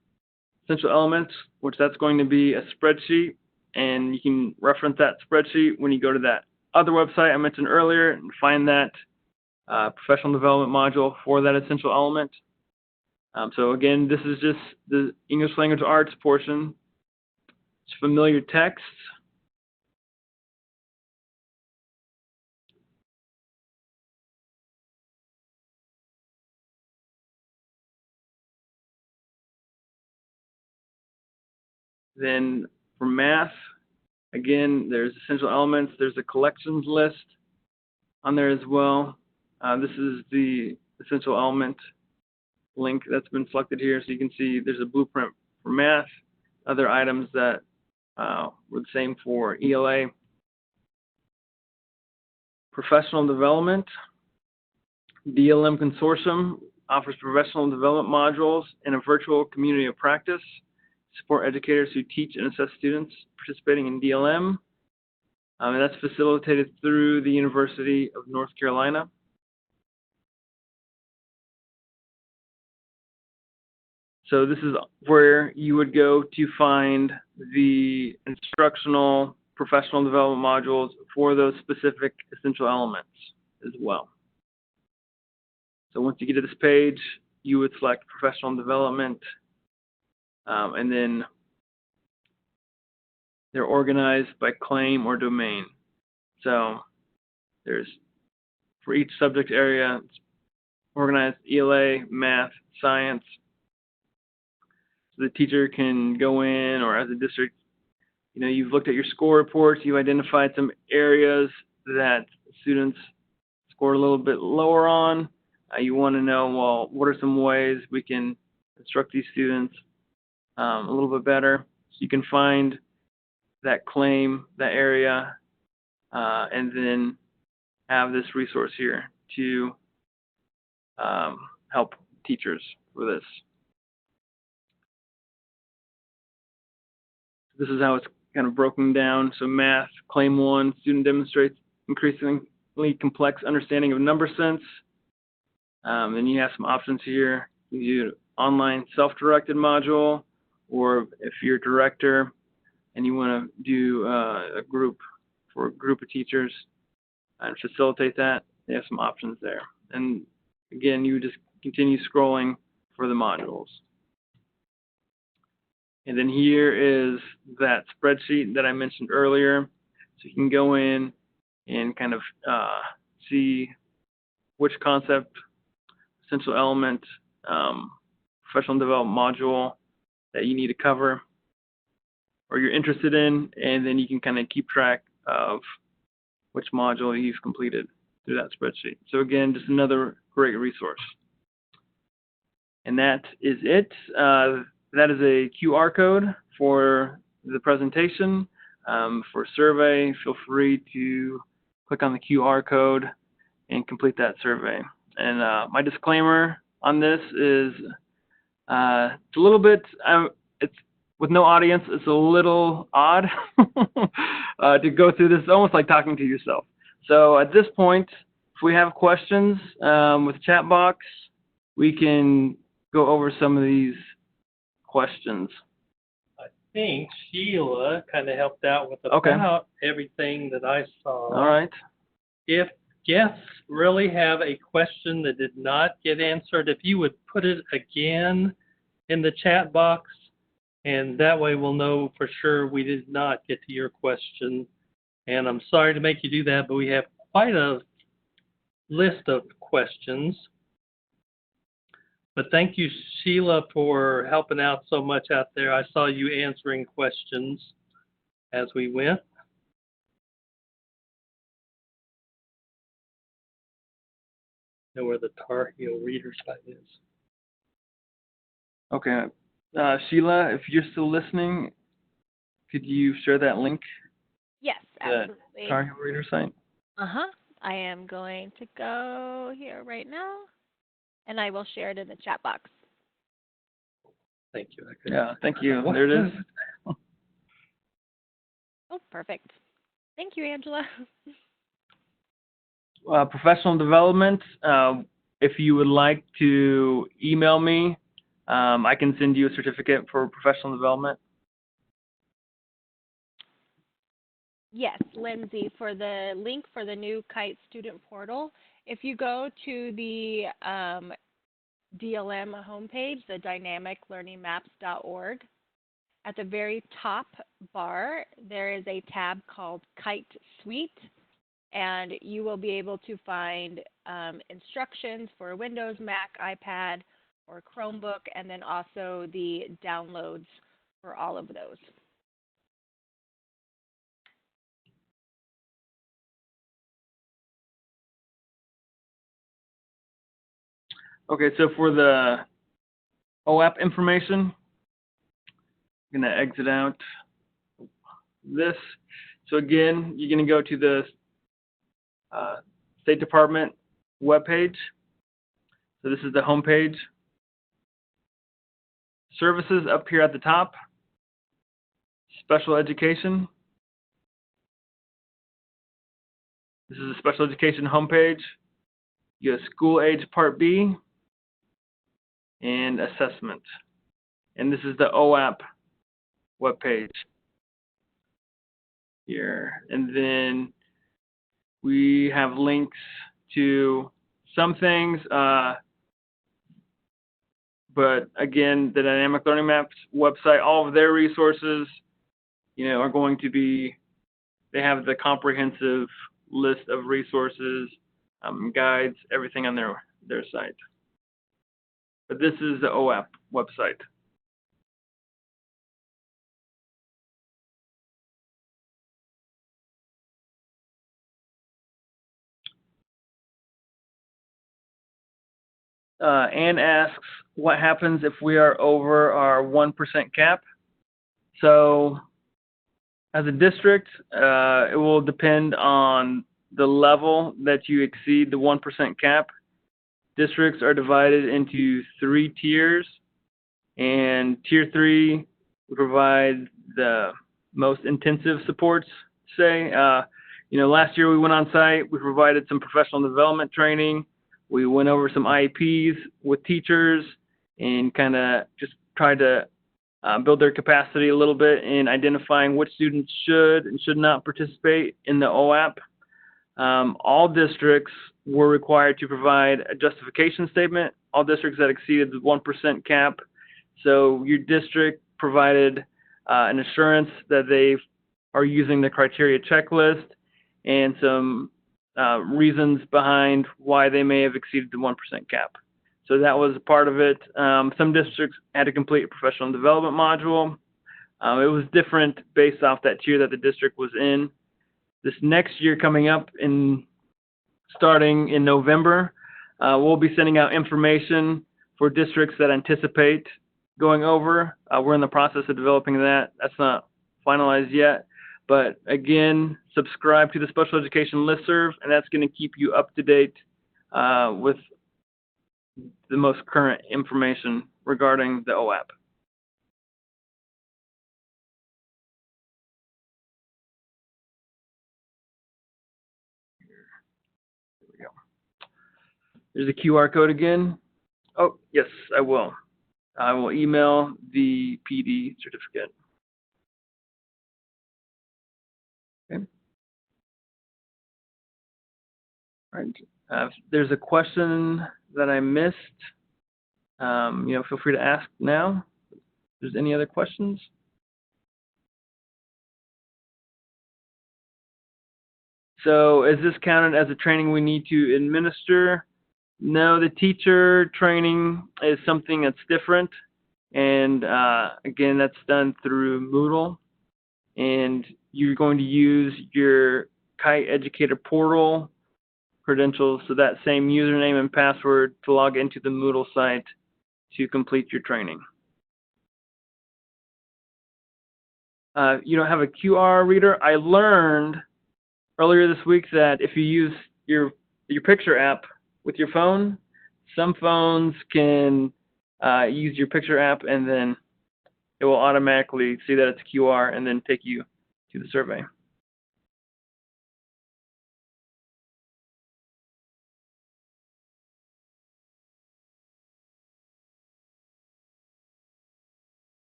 essential elements, which that's going to be a spreadsheet, and you can reference that spreadsheet when you go to that other website I mentioned earlier and find that professional development module for that essential element. So again, this is just the English language arts portion. It's familiar text. Then for math, again, there's essential elements. There's a collections list on there as well. This is the essential element link that's been selected here. So you can see there's a blueprint for math, other items that were the same for ELA. Professional development. DLM Consortium offers professional development modules in a virtual community of practice. Support educators who teach and assess students participating in DLM. And that's facilitated through the University of North Carolina. So this is where you would go to find the instructional professional development modules for those specific essential elements as well. So once you get to this page, you would select professional development, and then they're organized by claim or domain. So there's, for each subject area, it's organized ELA, math, science. So the teacher can go in, or as a district, you know, you've looked at your score reports, you identified some areas that students score a little bit lower on. You want to know, well, what are some ways we can instruct these students a little bit better? So you can find that claim, that area, and then have this resource here to help teachers with this. This is how it's kind of broken down. So math, claim 1, student demonstrates increasingly complex understanding of number sense. Then you have some options here. You do an online self-directed module, or if you're a director and you want to do a group for a group of teachers and facilitate that, they have some options there. And again, you just continue scrolling for the modules. And then here is that spreadsheet that I mentioned earlier. So you can go in and kind of see which concept, essential element, professional development module that you need to cover or you're interested in, and then you can kind of keep track of which module you've completed through that spreadsheet. So again, just another great resource. And that is it. That is a QR code for the presentation. For survey, feel free to click on the QR code and complete that survey. And my disclaimer on this is it's a little bit, it's with no audience, it's a little odd to go through this. It's almost like talking to yourself. So at this point, if we have questions with the chat box, we can go over some of these questions. I think Sheila kind of helped out with about everything that I saw. All right. If guests really have a question that did not get answered, if you would put it again in the chat box, and that way we'll know for sure we did not get to your question. And I'm sorry to make you do that, but we have quite a list of questions. But thank you, Sheila, for helping out so much out there. I saw you answering questions as we went. Know where the Tar Heel reader site is. Okay. Sheila, if you're still listening, could you share that link? Yes, absolutely. The Tar Heel reader site? I am going to go here right now, and I will share it in the chat box. Thank you. Yeah, thank you. There it is. Oh, perfect. Thank you, Angela. Professional development, if you would like to email me, I can send you a certificate for professional development. Yes, Lindsay, for the link for the new Kite student portal, if you go to the DLM homepage, the dynamiclearningmaps.org, at the very top bar, there is a tab called Kite Suite, and you will be able to find instructions for Windows, Mac, iPad, or Chromebook, and then also the downloads for all of those. Okay, so for the OAAP information, I'm going to exit out this. So again, you're going to go to the State Department webpage. So this is the home page. Services up here at the top. Special education. This is a special education homepage. You have school age part B and assessment. And this is the OAAP webpage here. And then we have links to some things, but again, the Dynamic Learning Maps website, all of their resources, are going to be, they have the comprehensive list of resources, guides, everything on their site. But this is the OAAP website. Anne asks, what happens if we are over our 1% cap? So as a district, it will depend on the level that you exceed the 1% cap. Districts are divided into 3 tiers, and Tier 3 will provide the most intensive supports, say. Last year we went on site, we provided some professional development training. We went over some IEPs with teachers and kind of just tried to build their capacity a little bit in identifying which students should and should not participate in the OAAP. All districts were required to provide a justification statement, all districts that exceeded the 1% cap. So your district provided an assurance that they are using the criteria checklist and some reasons behind why they may have exceeded the 1% cap. So that was a part of it. Some districts had to complete a professional development module. It was different based off that tier that the district was in. This next year coming up, starting in November, we'll be sending out information for districts that anticipate going over. We're in the process of developing that. That's not finalized yet. But again, subscribe to the Special Education Listserv, and that's going to keep you up to date with the most current information regarding the OAAP. There we go. There's a QR code again. Oh, yes, I will. I will email the PD certificate. Okay. All right. If there's a question that I missed, feel free to ask now. If there's any other questions. So is this counted as a training we need to administer? No, the teacher training is something that's different. And again, that's done through Moodle. And you're going to use your Kite Educator portal credentials, so that same username and password to log into the Moodle site to complete your training. You don't have a QR reader. I learned earlier this week that if you use your picture app with your phone, some phones can use your picture app and then it will automatically see that it's QR and then take you to the survey.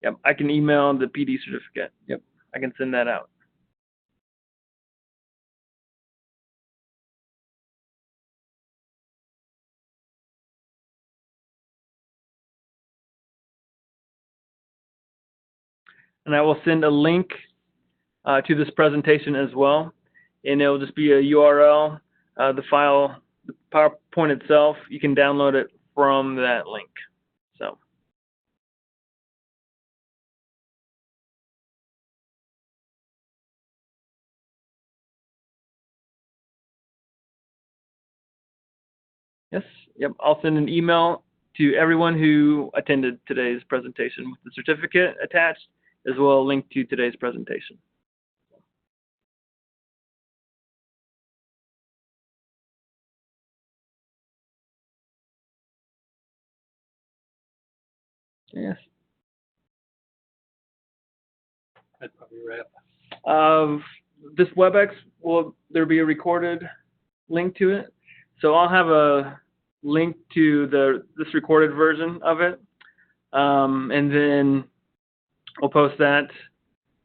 Yep, I can email the PD certificate. Yep, I can send that out. And I will send a link to this presentation as well. And it'll just be a URL, the file, the PowerPoint itself, you can download it from that link. So. Yes, yep, I'll send an email to everyone who attended today's presentation with the certificate attached, as well as a link to today's presentation. Yes. That'd probably wrap. This WebEx, will there be a recorded link to it? So I'll have a link to this recorded version of it, and then we'll post that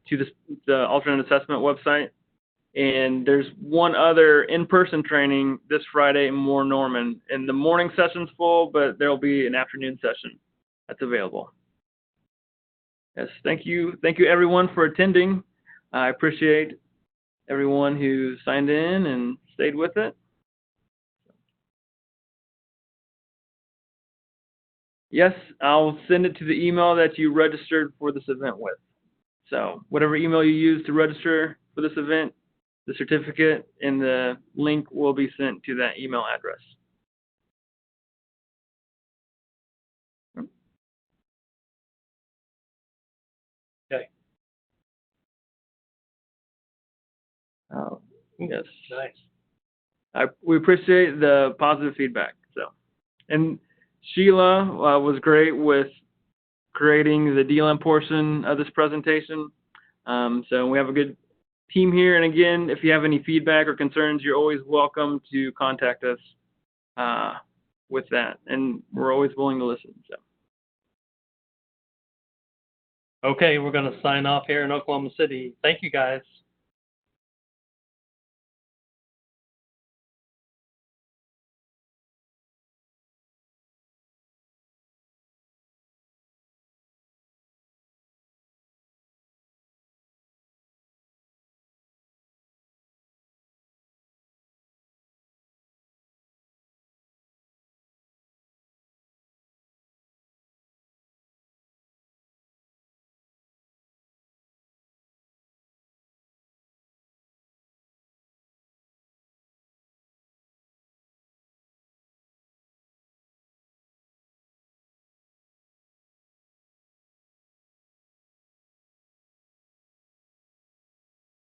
to the alternate assessment website. And there's one other in-person training this Friday in Moore Norman, and the morning session's full, but there'll be an afternoon session that's available. Yes, thank you everyone for attending. I appreciate everyone who signed in and stayed with it. Yes, I'll send it to the email that you registered for this event with. So whatever email you use to register for this event, the certificate and the link will be sent to that email address. Okay. Yes. Nice. We appreciate the positive feedback. So, and Sheila was great with creating the DLM portion of this presentation. So we have a good team here. And again, if you have any feedback or concerns, you're always welcome to contact us with that. And we're always willing to listen. So. Okay, we're going to sign off here in Oklahoma City. Thank you, guys.